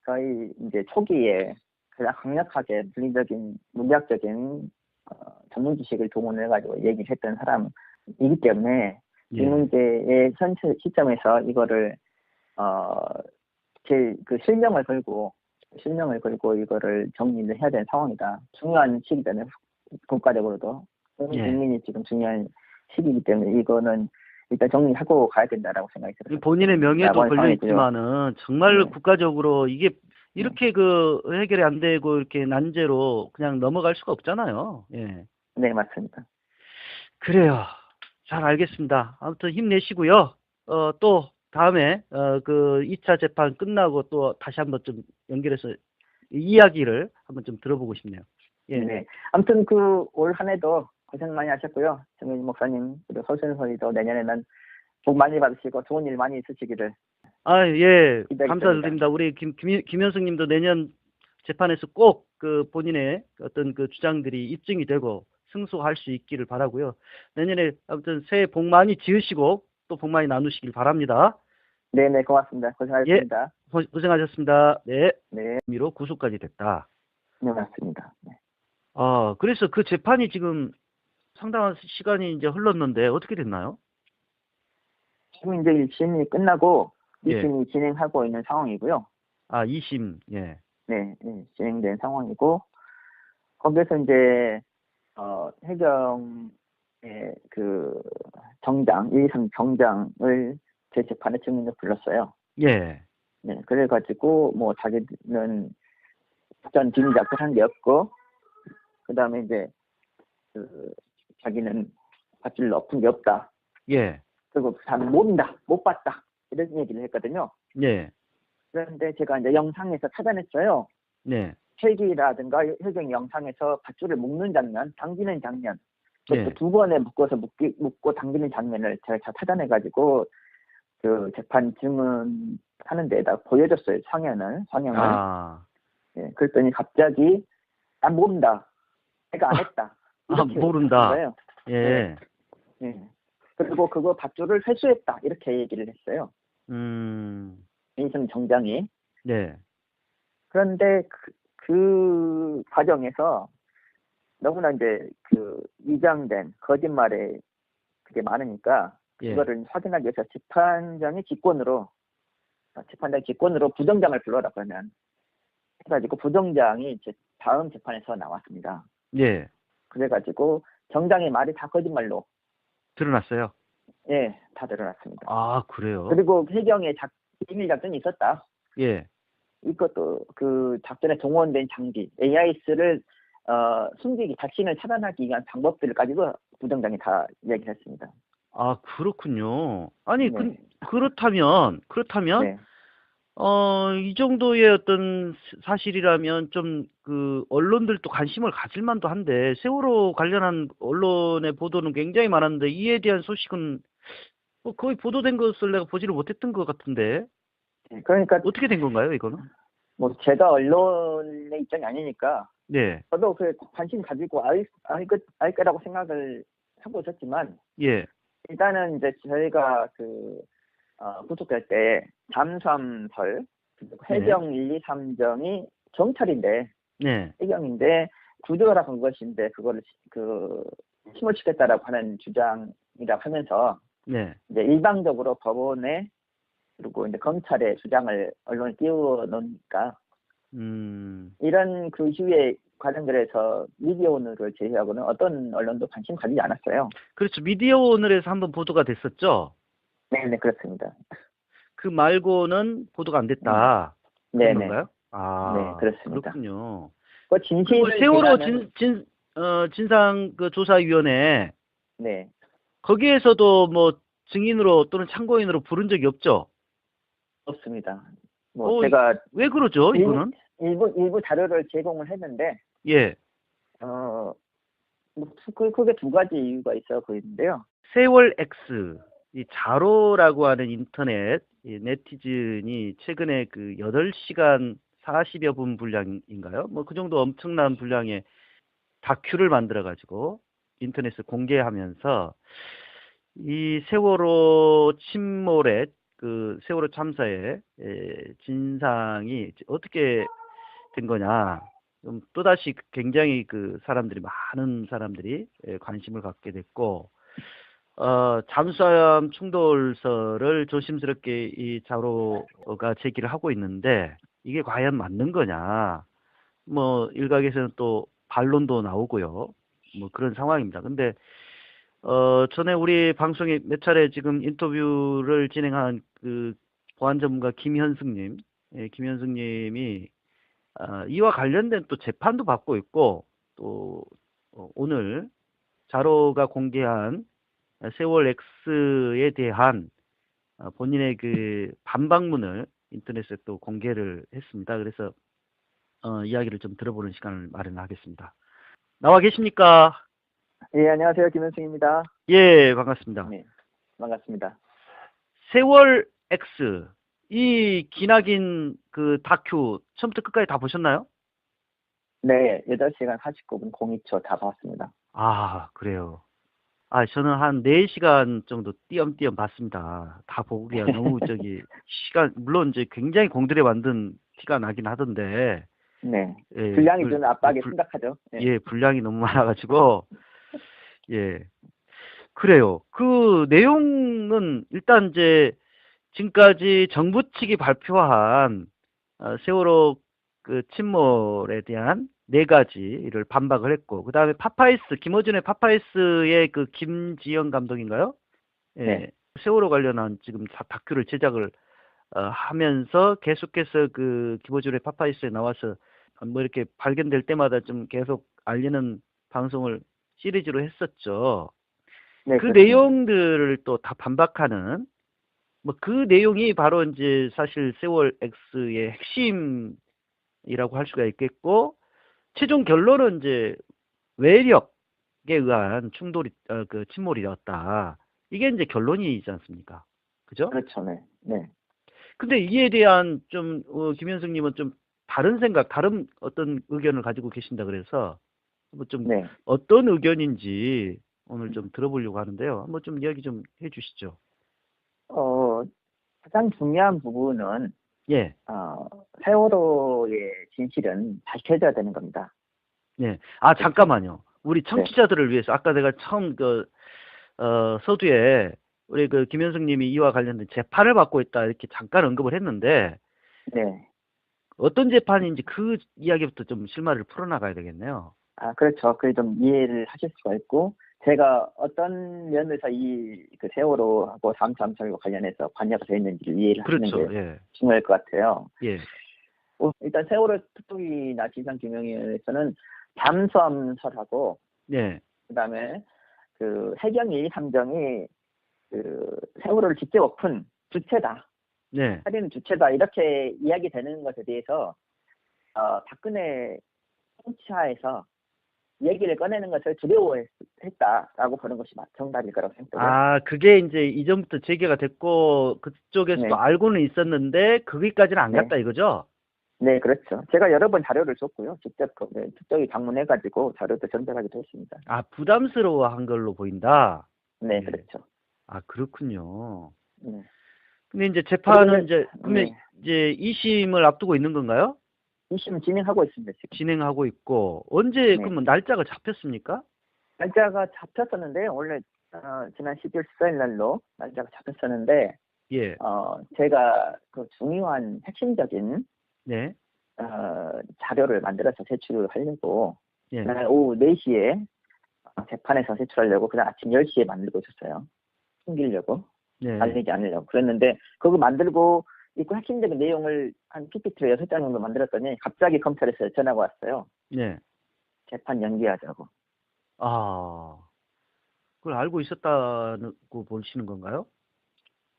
Speaker 2: 거의 이제 초기에 가장 강력하게 물리학적인 전문 지식을 동원해가지고 얘기를 했던 사람이기 때문에 이
Speaker 1: 예.
Speaker 2: 문제의 현 시점에서 이거를 제 그 실명을 걸고 이거를 정리를 해야 되는 상황이다. 중요한 시기잖아요. 국가적으로도
Speaker 1: 예.
Speaker 2: 국민이 지금 중요한 시기이기 때문에 이거는 일단 정리하고 가야 된다라고 생각이 들어요.
Speaker 1: 본인의 명예도 걸려 있지만은 정말
Speaker 2: 네.
Speaker 1: 국가적으로 이게 이렇게 그 해결이 안 되고 이렇게 난제로 그냥 넘어갈 수가 없잖아요. 예.
Speaker 2: 네, 맞습니다.
Speaker 1: 그래요. 잘 알겠습니다. 아무튼 힘내시고요. 또 다음에 그 2차 재판 끝나고 또 다시 한번 좀 연결해서 이야기를 한번 좀 들어보고 싶네요. 예.
Speaker 2: 네. 아무튼 그 올 한 해도 고생 많이 하셨고요. 정민 목사님 그리고 서순서리도 내년에는 복 많이 받으시고 좋은 일 많이 있으시기를.
Speaker 1: 아, 예.
Speaker 2: 기대하겠습니다.
Speaker 1: 감사드립니다. 우리 김현승 님도 내년 재판에서 꼭 그 본인의 어떤 그 주장들이 입증이 되고 승소할 수 있기를 바라고요. 내년에 아무튼 새해 복 많이 지으시고 또 복 많이 나누시길 바랍니다.
Speaker 2: 네네, 고맙습니다. 고생하셨습니다.
Speaker 1: 예, 고생하셨습니다. 네.
Speaker 2: 네.
Speaker 1: 미로 구속까지 됐다.
Speaker 2: 네, 맞습니다. 네.
Speaker 1: 그래서 그 재판이 지금 상당한 시간이 이제 흘렀는데 어떻게 됐나요?
Speaker 2: 지금 이제 1심이 끝나고
Speaker 1: 예.
Speaker 2: 2심이 진행하고 있는 상황이고요.
Speaker 1: 2심, 예.
Speaker 2: 네, 진행된 상황이고, 거기에서 이제, 해경의 그 정장, 1, 2, 3 정장을 제 재판에 증인으로 불렀어요.
Speaker 1: 예.
Speaker 2: 네, 그래가지고, 뭐, 자기는 전 비밀 작성한 게 없고, 그 다음에 이제, 자기는 밧줄 엎은 게 없다.
Speaker 1: 예.
Speaker 2: 그리고 잘 모른다, 못 봤다. 이런 얘기를 했거든요.
Speaker 1: 예.
Speaker 2: 그런데 제가 이제 영상에서 찾아냈어요.
Speaker 1: 네.
Speaker 2: 헬기라든가 혈경 영상에서 밧줄을 묶는 장면, 당기는 장면,
Speaker 1: 예.
Speaker 2: 두 번에 묶어서 묶고 당기는 장면을 제가 다 찾아내가지고 그 재판 증언하는 데에다 보여줬어요. 상영을. 예, 그랬더니 갑자기 난 모른다. 내가 안 했다. 이렇게
Speaker 1: 모른다.
Speaker 2: 거예요.
Speaker 1: 예.
Speaker 2: 네. 그리고 그거 밧줄을 회수했다. 이렇게 얘기를 했어요. 민심 정장이.
Speaker 1: 네.
Speaker 2: 그런데 그 과정에서 너무나 이제 그 위장된 거짓말에 그게 많으니까
Speaker 1: 예.
Speaker 2: 그거를 확인하기 위해서 재판장이 직권으로 부정장을 불러라 그러면 해가지고 부정장이 다음 재판에서 나왔습니다.
Speaker 1: 예.
Speaker 2: 그래가지고 정장의 말이 다 거짓말로
Speaker 1: 드러났어요.
Speaker 2: 예, 다 드러났습니다.
Speaker 1: 그래요?
Speaker 2: 그리고 해경에 비밀 작전이 있었다.
Speaker 1: 예.
Speaker 2: 이것도 그 작전에 동원된 장비 AIS를 숨기기 자신을 차단하기 위한 방법들까지도 부정장이 다 얘기를 했습니다.
Speaker 1: 그렇군요. 아니,
Speaker 2: 네.
Speaker 1: 그렇다면,
Speaker 2: 네.
Speaker 1: 이 정도의 어떤 사실이라면 좀 그 언론들도 관심을 가질 만도 한데, 세월호 관련한 언론의 보도는 굉장히 많았는데, 이에 대한 소식은 뭐 거의 보도된 것을 내가 보지를 못했던 것 같은데,
Speaker 2: 그러니까
Speaker 1: 어떻게 된 건가요, 이거는?
Speaker 2: 뭐 제가 언론의 입장이 아니니까
Speaker 1: 네.
Speaker 2: 저도 그 관심 가지고 알 거라고 생각을 하고 있었지만
Speaker 1: 예.
Speaker 2: 일단은 이제 저희가 구속될 때 잠수함설 해경 1, 2, 3정이 경찰인데
Speaker 1: 네.
Speaker 2: 해경인데 구조라 한 것인데 그거를 침몰시켰다라고 하는 주장이라고 하면서
Speaker 1: 네.
Speaker 2: 이제 일방적으로 법원에 그리고 이제 검찰의 주장을 언론에 띄워놓으니까 이런 그 이후에 관련들에서 미디어오늘을 제외하고는 어떤 언론도 관심 가지지 않았어요.
Speaker 1: 그렇죠. 미디어오늘에서 한번 보도가 됐었죠.
Speaker 2: 네, 그렇습니다.
Speaker 1: 그 말고는 보도가 안 됐다. 그런 건가요?
Speaker 2: 네, 그렇습니다.
Speaker 1: 그렇군요.
Speaker 2: 그 진실을
Speaker 1: 세월호 진상 그 조사위원회.
Speaker 2: 네.
Speaker 1: 거기에서도 뭐 증인으로 또는 참고인으로 부른 적이 없죠.
Speaker 2: 없습니다. 제가
Speaker 1: 왜 그러죠, 이거는?
Speaker 2: 일부 자료를 제공을 했는데
Speaker 1: 예.
Speaker 2: 크게 두 가지 이유가 있어 보이는데요.
Speaker 1: 세월 X 이 자로라고 하는 인터넷 네티즌이 최근에 그 8시간 40여 분 분량인가요? 뭐 그 정도 엄청난 분량의 다큐를 만들어 가지고 인터넷에 공개하면서 이 세월호 침몰의 그 세월호 참사의 진상이 어떻게 된 거냐. 또다시 굉장히 많은 사람들이 관심을 갖게 됐고, 잠수함 충돌설을 조심스럽게 이 자로가 제기를 하고 있는데, 이게 과연 맞는 거냐. 뭐, 일각에서는 또 반론도 나오고요. 뭐 그런 상황입니다. 근데, 전에 우리 방송에 몇 차례 지금 인터뷰를 진행한 보안 전문가 김현승님, 김현승님이 이와 관련된 또 재판도 받고 있고, 또 오늘 자로가 공개한 세월 X에 대한 본인의 반박문을 인터넷에 또 공개를 했습니다. 그래서 이야기를 좀 들어보는 시간을 마련하겠습니다. 나와 계십니까?
Speaker 2: 예, 안녕하세요. 김현승입니다.
Speaker 1: 예, 반갑습니다.
Speaker 2: 네, 반갑습니다.
Speaker 1: 세월 X, 이 기나긴 다큐 처음부터 끝까지 다 보셨나요?
Speaker 2: 네, 8시간 49분 02초 다 봤습니다.
Speaker 1: 아, 그래요. 저는 한 4시간 정도 띄엄띄엄 봤습니다. 다 보기가 너무 물론 이제 굉장히 공들여 만든 티가 나긴 하던데,
Speaker 2: 네,
Speaker 1: 예,
Speaker 2: 분량이 주는 압박이 심각하죠.
Speaker 1: 예, 분량이 너무 많아가지고, 예, 그래요. 그 내용은 일단 이제 지금까지 정부 측이 발표한 세월호 침몰에 대한 4가지를 반박을 했고, 그 다음에 김어준의 파파이스의 김지영 감독인가요? 예,
Speaker 2: 네.
Speaker 1: 세월호 관련한 지금 다큐를 제작을 하면서 계속해서 김어준의 파파이스에 나와서 뭐 이렇게 발견될 때마다 좀 계속 알리는 방송을 시리즈로 했었죠.
Speaker 2: 네,
Speaker 1: 그
Speaker 2: 그렇습니다.
Speaker 1: 내용들을 또 다 반박하는 뭐 그 내용이 바로 이제 사실 세월 X의 핵심이라고 할 수가 있겠고, 최종 결론은 이제 외력에 의한 침몰이었다. 이게 이제 결론이지 않습니까? 그죠?
Speaker 2: 그렇죠. 네. 네.
Speaker 1: 근데 이에 대한 김현승님은 좀 다른 어떤 의견을 가지고 계신다 그래서 뭐 좀
Speaker 2: 네.
Speaker 1: 어떤 의견인지 오늘 좀 들어보려고 하는데요. 한번 좀 이야기 좀 해주시죠.
Speaker 2: 가장 중요한 부분은
Speaker 1: 예.
Speaker 2: 세월호의 진실은 밝혀져야 되는 겁니다.
Speaker 1: 네. 잠깐만요. 우리 청취자들을 위해서 아까 내가 처음 서두에 우리 김현승님이 이와 관련된 재판을 받고 있다 이렇게 잠깐 언급을 했는데,
Speaker 2: 네.
Speaker 1: 어떤 재판인지 그 이야기부터 좀 실마리를 풀어나가야 되겠네요.
Speaker 2: 그렇죠. 그게 좀 이해를 하실 수가 있고, 제가 어떤 면에서 그 세월호하고 잠수함과 관련해서 관여가 되어 있는지를 이해를
Speaker 1: 그렇죠.
Speaker 2: 하시는 게
Speaker 1: 예.
Speaker 2: 중요할 것 같아요.
Speaker 1: 예.
Speaker 2: 일단 세월호 특보기나 진상규명위원회에서는 잠수함설하고,
Speaker 1: 네.
Speaker 2: 그다음에 해경이 함정이 세월호를 직접 엎은 주체다,
Speaker 1: 네.
Speaker 2: 살인 주체다, 이렇게 이야기되는 것에 대해서 박근혜 통치하에서 얘기를 꺼내는 것을 두려워했다라고 보는 것이 정답일 거라고 생각해요.
Speaker 1: 그게 이제 이전부터 제기가 됐고 그쪽에서도
Speaker 2: 네.
Speaker 1: 알고는 있었는데 거기까지는 안
Speaker 2: 네.
Speaker 1: 갔다 이거죠?
Speaker 2: 네, 그렇죠. 제가 여러 번 자료를 줬고요. 직접 특정이 방문해가지고 자료도 전달하기도 했습니다.
Speaker 1: 부담스러워한 걸로 보인다.
Speaker 2: 네,
Speaker 1: 예.
Speaker 2: 그렇죠.
Speaker 1: 그렇군요.
Speaker 2: 네.
Speaker 1: 근데 이제 재판은
Speaker 2: 네.
Speaker 1: 이제 2심을 앞두고 있는 건가요?
Speaker 2: 2심 진행하고 있습니다, 지금.
Speaker 1: 진행하고 있고 언제
Speaker 2: 네.
Speaker 1: 그러면 날짜가 잡혔습니까?
Speaker 2: 날짜가 잡혔었는데, 원래 지난 12월 14일 날로 날짜가 잡혔었는데,
Speaker 1: 예.
Speaker 2: 제가 중요한 핵심적인
Speaker 1: 네.
Speaker 2: 자료를 만들어서 제출을 하려고,
Speaker 1: 예.
Speaker 2: 그날 오후 4시에 재판에서 제출하려고 그날 아침 10시에 만들고 있었어요. 숨기려고,
Speaker 1: 네.
Speaker 2: 알리지 않으려고. 그랬는데 그거 만들고 있고 핵심적인 내용을 한 PPT로 6장 정도 만들었더니 갑자기 검찰에서 전화가 왔어요.
Speaker 1: 네.
Speaker 2: 재판 연기하자고.
Speaker 1: 그걸 알고 있었다고 보시는 건가요?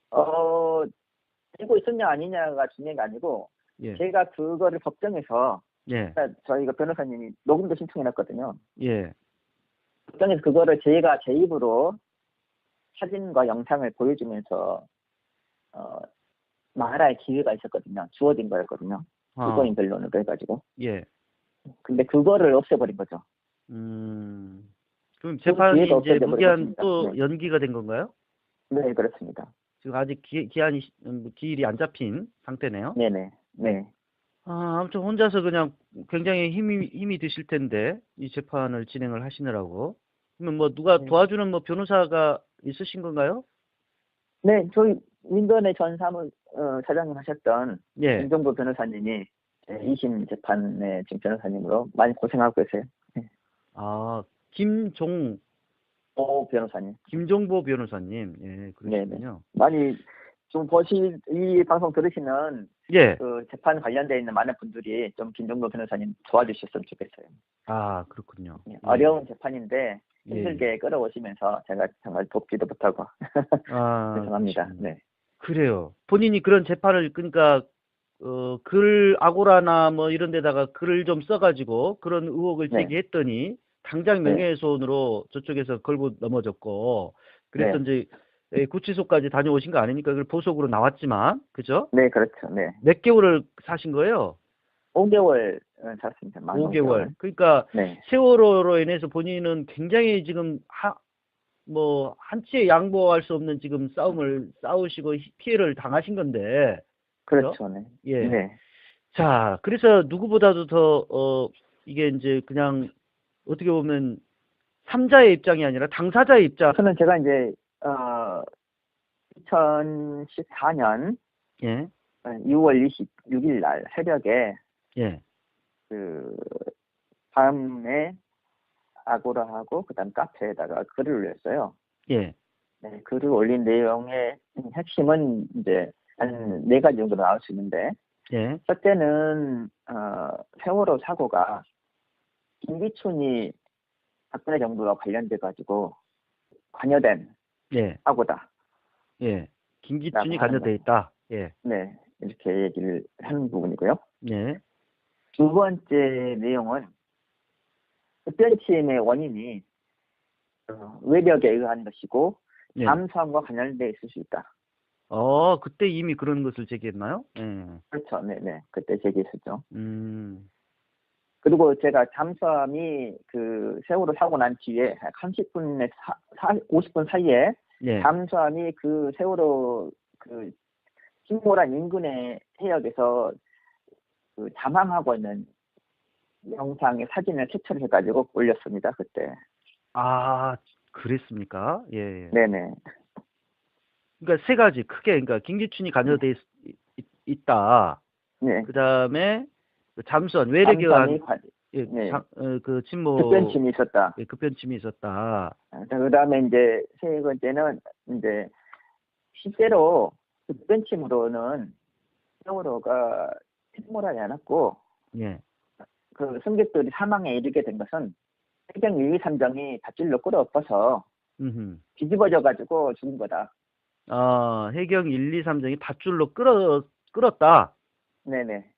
Speaker 2: 알고 있었냐 아니냐가 중요한 게 아니고,
Speaker 1: 예.
Speaker 2: 제가 그거를 걱정해서,
Speaker 1: 예.
Speaker 2: 저희가 변호사님이 녹음도 신청해놨거든요.
Speaker 1: 예.
Speaker 2: 걱정해서 그거를 제가 제 입으로 사진과 영상을 보여주면서 말할 기회가 있었거든요. 주어진 거였거든요. 피고인 변론으로 해가지고.
Speaker 1: 예.
Speaker 2: 근데 그거를 없애버린 거죠.
Speaker 1: 그럼 재판이 이제 무기한 또
Speaker 2: 네.
Speaker 1: 연기가 된 건가요?
Speaker 2: 네, 그렇습니다.
Speaker 1: 지금 아직 기일이 안 잡힌 상태네요.
Speaker 2: 네네. 네.
Speaker 1: 아무튼 혼자서 그냥 굉장히 힘이 드실 텐데, 이 재판을 진행을 하시느라고. 그러면 뭐 누가
Speaker 2: 네.
Speaker 1: 도와주는 뭐 변호사가 있으신 건가요?
Speaker 2: 네, 저희 민변의 전 사장님 하셨던
Speaker 1: 예.
Speaker 2: 김정보 변호사님이 2심 재판의 지금 변호사님으로 많이 고생하고 계세요. 네.
Speaker 1: 아,
Speaker 2: 오 변호사님.
Speaker 1: 김종보 변호사님. 예,
Speaker 2: 네네.
Speaker 1: 그러시군요.
Speaker 2: 많이 좀 이 방송 들으시면
Speaker 1: 예.
Speaker 2: 그 재판 관련돼 있는 많은 분들이 좀 김정보 변호사님 도와주셨으면 좋겠어요.
Speaker 1: 아, 그렇군요.
Speaker 2: 네,
Speaker 1: 예.
Speaker 2: 어려운 재판인데 힘들게
Speaker 1: 예.
Speaker 2: 끌어오시면서 제가 정말 돕지도 못하고
Speaker 1: 아,
Speaker 2: 죄송합니다.
Speaker 1: 그러시군요.
Speaker 2: 네.
Speaker 1: 그래요. 본인이 그런 재판을, 그러니까, 글, 아고라나 뭐 이런 데다가 글을 좀 써가지고 그런 의혹을
Speaker 2: 네.
Speaker 1: 제기했더니 당장
Speaker 2: 네.
Speaker 1: 명예훼손으로 저쪽에서 걸고 넘어졌고, 그래서
Speaker 2: 네.
Speaker 1: 이제 구치소까지 다녀오신 거 아닙니까? 그 보석으로 나왔지만, 그죠?
Speaker 2: 네, 그렇죠. 네.
Speaker 1: 몇 개월을 사신 거예요?
Speaker 2: 5개월 잤습니다. 만
Speaker 1: 5개월.
Speaker 2: 5개월.
Speaker 1: 그러니까
Speaker 2: 네.
Speaker 1: 세월호로 인해서 본인은 굉장히 지금 한치의 양보할 수 없는 지금 싸움을 싸우시고 피해를 당하신 건데, 그죠?
Speaker 2: 그렇죠. 네.
Speaker 1: 예.
Speaker 2: 네.
Speaker 1: 자, 그래서 누구보다도 더, 이게 이제 그냥 어떻게 보면 삼자의 입장이 아니라 당사자의 입장.
Speaker 2: 저는 제가 이제 2014년
Speaker 1: 예,
Speaker 2: 6월 26일 날 새벽에
Speaker 1: 예,
Speaker 2: 그 밤에 아고라하고 그다음 카페에다가 글을 올렸어요.
Speaker 1: 예,
Speaker 2: 네, 글을 올린 내용의 핵심은 이제 한 4가지 정도 나올 수 있는데,
Speaker 1: 예,
Speaker 2: 첫째는 세월호 사고가 김기춘이 박근혜 정부와 관련돼 가지고 관여된
Speaker 1: 예,
Speaker 2: 사고다.
Speaker 1: 예. 김기춘이
Speaker 2: 라고 하는
Speaker 1: 관여돼 있다. 예,
Speaker 2: 네, 이렇게 얘기를 하는 부분이고요.
Speaker 1: 예,
Speaker 2: 두 번째 내용은 흡연침의 원인이 외력에 의한 것이고
Speaker 1: 예.
Speaker 2: 잠수함과 관련돼 있을 수 있다.
Speaker 1: 그때 이미 그런 것을 제기했나요? 예.
Speaker 2: 그렇죠. 네네. 그때 제기했었죠.
Speaker 1: 음,
Speaker 2: 그리고 제가 잠수함이 그 세월호 사고 난 뒤에 30분에서 50분 사이에
Speaker 1: 예,
Speaker 2: 잠수함이 그 세월호 그 침몰한 인근의 해역에서 그 잠항하고 있는 영상의 사진을 캡처를 해가지고 올렸습니다. 그때.
Speaker 1: 아, 그랬습니까? 예, 예.
Speaker 2: 네네.
Speaker 1: 그러니까 세 가지 크게, 그러니까 김기춘이 관여돼 있다.
Speaker 2: 네.
Speaker 1: 그 다음에 잠수함, 외력에 의한
Speaker 2: 잠수함이 네.
Speaker 1: 그 침몰,
Speaker 2: 급변침이 있었다.
Speaker 1: 급변침이 있었다.
Speaker 2: 그 다음에 이제 세 번째는 이제 실제로 급변침으로는 세월호가 침몰하지 않았고
Speaker 1: 예.
Speaker 2: 그 승객들이 사망에 이르게 된 것은 해경 1, 2, 3정이 밧줄로 끌어엎어서
Speaker 1: 음흠.
Speaker 2: 뒤집어져 가지고 죽은 거다.
Speaker 1: 해경 1, 2, 3정이 밧줄로 끌었다.
Speaker 2: 네네.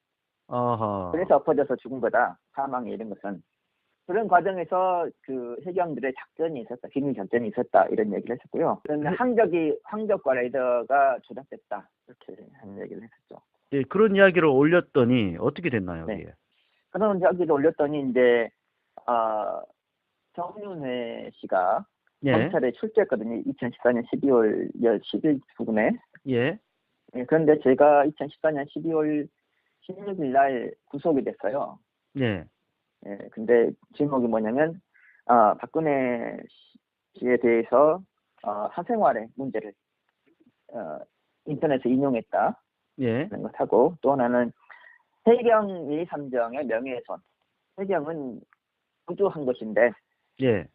Speaker 1: 어허.
Speaker 2: 그래서 엎어져서 죽은 거다. 사망에 이른 것은. 그런 과정에서 그 해경들의 작전이 있었다. 기밀 작전이 있었다. 이런 얘기를 했었고요. 그런데 항적과 레이더가 조작됐다. 이렇게 하는 얘기를 했었죠.
Speaker 1: 예, 그런 이야기를 올렸더니 어떻게 됐나요,
Speaker 2: 네.
Speaker 1: 이게?
Speaker 2: 그런 이야기를 올렸더니 이제 정윤회 씨가
Speaker 1: 예.
Speaker 2: 검찰에 출두했거든요. 2014년 12월 10일 부근에.
Speaker 1: 예.
Speaker 2: 예, 그런데 제가 2014년 12월 16일 날 구속이 됐어요.
Speaker 1: 예.
Speaker 2: 예, 근데 제목이 뭐냐면 박근혜 씨에 대해서 사생활의 문제를 인터넷에 인용했다.
Speaker 1: 예.
Speaker 2: 그런 것하고 또 하나는 해경 1, 3정의 명예훼손. 해경은 구조한 것인데
Speaker 1: 예.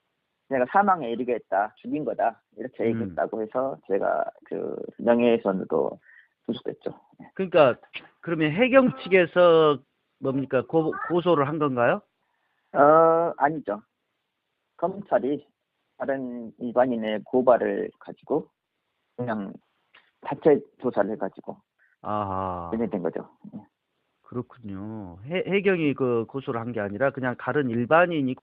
Speaker 2: 내가 사망에 이르게 했다, 죽인 거다 이렇게 얘기했다고 해서 제가 그 명예훼손으로 구속됐죠.
Speaker 1: 그러니까 그러면 해경 측에서 뭡니까? 고소를 한 건가요?
Speaker 2: 아니죠. 검찰이 다른 일반인의 고발을 가지고 그냥 자체 조사를 해가지고
Speaker 1: 아하.
Speaker 2: 진행된 거죠.
Speaker 1: 그렇군요. 해경이 그 고소를 한 게 아니라 그냥 다른 일반인이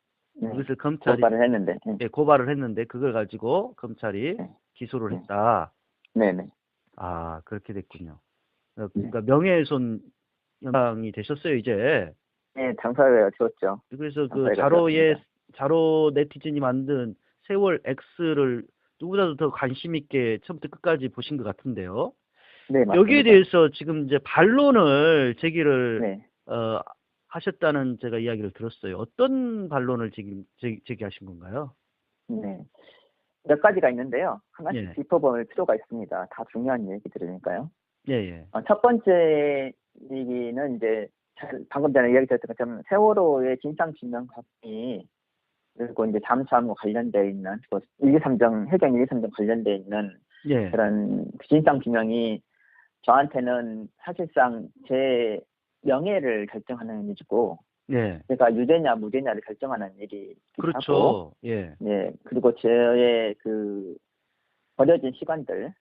Speaker 2: 네.
Speaker 1: 이것을 검찰이
Speaker 2: 고발을 했는데.
Speaker 1: 예, 고발을 했는데 그걸 가지고 검찰이
Speaker 2: 네.
Speaker 1: 기소를
Speaker 2: 네.
Speaker 1: 했다.
Speaker 2: 네네.
Speaker 1: 아, 그렇게 됐군요. 그러니까 명예훼손 연방이 되셨어요, 이제.
Speaker 2: 네, 당사자가 지웠죠.
Speaker 1: 그래서 그
Speaker 2: 당사자가 지웠습니다.
Speaker 1: 자로 네티즌이 만든 세월 X를 누구보다도 더 관심 있게 처음부터 끝까지 보신 것 같은데요.
Speaker 2: 네, 맞습니다.
Speaker 1: 여기에 대해서 지금 이제 반론을 제기를
Speaker 2: 네.
Speaker 1: 하셨다는 제가 이야기를 들었어요. 어떤 반론을 제기하신 건가요?
Speaker 2: 네. 몇 가지가 있는데요. 하나씩
Speaker 1: 예,
Speaker 2: 짚어볼 필요가 있습니다. 다 중요한 얘기들이니까요.
Speaker 1: 예, 예,
Speaker 2: 첫 번째 얘기는 이제 방금 전에 이야기 드렸던 것처럼 세월호의 진상규명이 그리고 이제 잠수함과 관련되어 있는 그 1230 해경 1230 관련되어 있는
Speaker 1: 예,
Speaker 2: 그런 진상규명이 저한테는 사실상 제 명예를 결정하는 일이고
Speaker 1: 예.
Speaker 2: 제가 유죄냐 무죄냐를 결정하는 일이기도 하고
Speaker 1: 그렇죠. 예,
Speaker 2: 네 그리고 저의 그 버려진 시간들에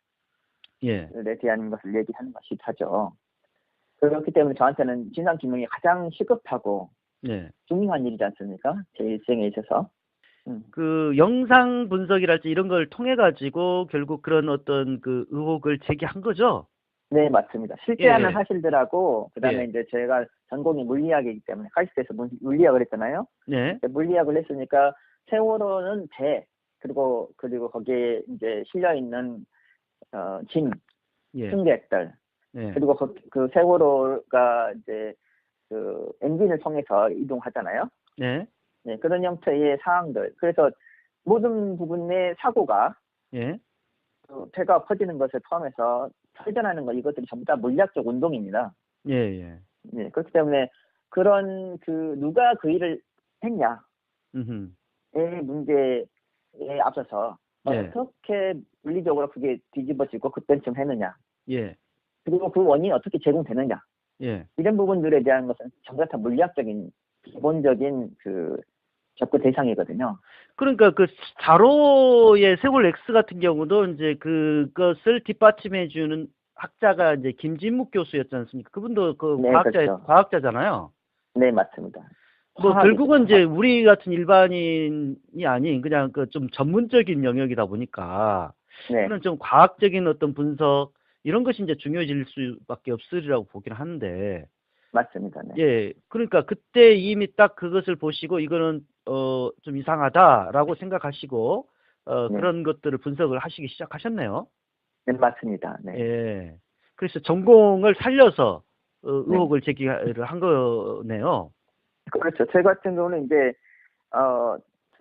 Speaker 1: 예,
Speaker 2: 대한 것을 얘기하는 것이 하죠. 그렇기 때문에 저한테는 진상규명이 가장 시급하고
Speaker 1: 예.
Speaker 2: 중요한 일이지 않습니까? 제 일생에 있어서.
Speaker 1: 그 영상 분석이랄지 이런 걸 통해 가지고 결국 그런 어떤 그 의혹을 제기한 거죠.
Speaker 2: 네, 맞습니다.
Speaker 1: 예,
Speaker 2: 실제하는
Speaker 1: 예,
Speaker 2: 사실들하고 그다음에
Speaker 1: 예,
Speaker 2: 이제 제가 전공이 물리학이기 때문에 카이스트에서 물리학을 했잖아요.
Speaker 1: 예,
Speaker 2: 물리학을 했으니까 세월호는 배 그리고 거기에 이제 실려 있는 짐
Speaker 1: 예,
Speaker 2: 승객들
Speaker 1: 예,
Speaker 2: 그리고 그 세월호가 이제 그 엔진을 통해서 이동하잖아요.
Speaker 1: 예,
Speaker 2: 네, 그런 형태의 사항들. 그래서 모든 부분의 사고가
Speaker 1: 예,
Speaker 2: 그 배가 퍼지는 것을 포함해서 회전하는 것 이것들이 전부 다 물리학적 운동입니다.
Speaker 1: 예, 예.
Speaker 2: 네, 그렇기 때문에 그런 그 누가 그 일을 했냐의
Speaker 1: 음흠.
Speaker 2: 문제에 앞서서
Speaker 1: 예,
Speaker 2: 어떻게 물리적으로 그게 뒤집어지고 그때쯤 했느냐
Speaker 1: 예,
Speaker 2: 그리고 그 원인이 어떻게 제공되느냐
Speaker 1: 예.
Speaker 2: 이런 부분들에 대한 것은 전부 다 물리학적인 기본적인 그 접근 대상이거든요.
Speaker 1: 그러니까 그 자로의 세월 X 같은 경우도 이제 그것을 뒷받침해 주는 학자가 이제 김진묵 교수였지 않습니까? 그분도 그
Speaker 2: 네, 그렇죠.
Speaker 1: 과학자잖아요.
Speaker 2: 네, 맞습니다.
Speaker 1: 뭐
Speaker 2: 화학이죠,
Speaker 1: 결국은 이제
Speaker 2: 화학.
Speaker 1: 우리 같은 일반인이 아닌 그냥 그 좀 전문적인 영역이다 보니까
Speaker 2: 네,
Speaker 1: 그런 좀 과학적인 어떤 분석 이런 것이 이제 중요해질 수밖에 없으리라고 보긴 하는데
Speaker 2: 맞습니다. 네.
Speaker 1: 예 그러니까 그때 이미 딱 그것을 보시고 이거는 좀 이상하다라고 생각하시고
Speaker 2: 네,
Speaker 1: 그런 것들을 분석을 하시기 시작하셨네요.
Speaker 2: 네, 맞습니다. 네,
Speaker 1: 예 그래서 전공을 살려서
Speaker 2: 네.
Speaker 1: 의혹을 제기를 한 거네요.
Speaker 2: 그렇죠. 제 같은 경우는 이제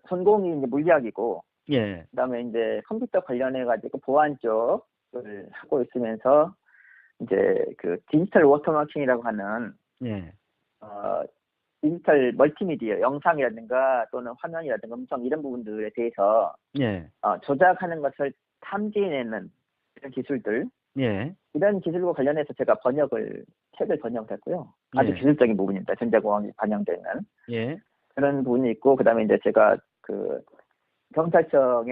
Speaker 2: 전공이 이제 물리학이고
Speaker 1: 예
Speaker 2: 그다음에 이제 컴퓨터 관련해 가지고 보안 쪽을 하고 있으면서 이제 그 디지털 워터마킹이라고 하는
Speaker 1: 예.
Speaker 2: 어, 디지털 멀티미디어 영상이라든가 또는 화면이라든가 음성 이런 부분들에 대해서
Speaker 1: 예.
Speaker 2: 조작하는 것을 탐지해내는 이런 기술들
Speaker 1: 예.
Speaker 2: 이런 기술과 관련해서 제가 책을 번역했고요. 아주
Speaker 1: 예.
Speaker 2: 기술적인 부분입니다. 전자공학이 반영되는
Speaker 1: 예.
Speaker 2: 그런 부분이 있고 그다음에 이제 제가 그 경찰청에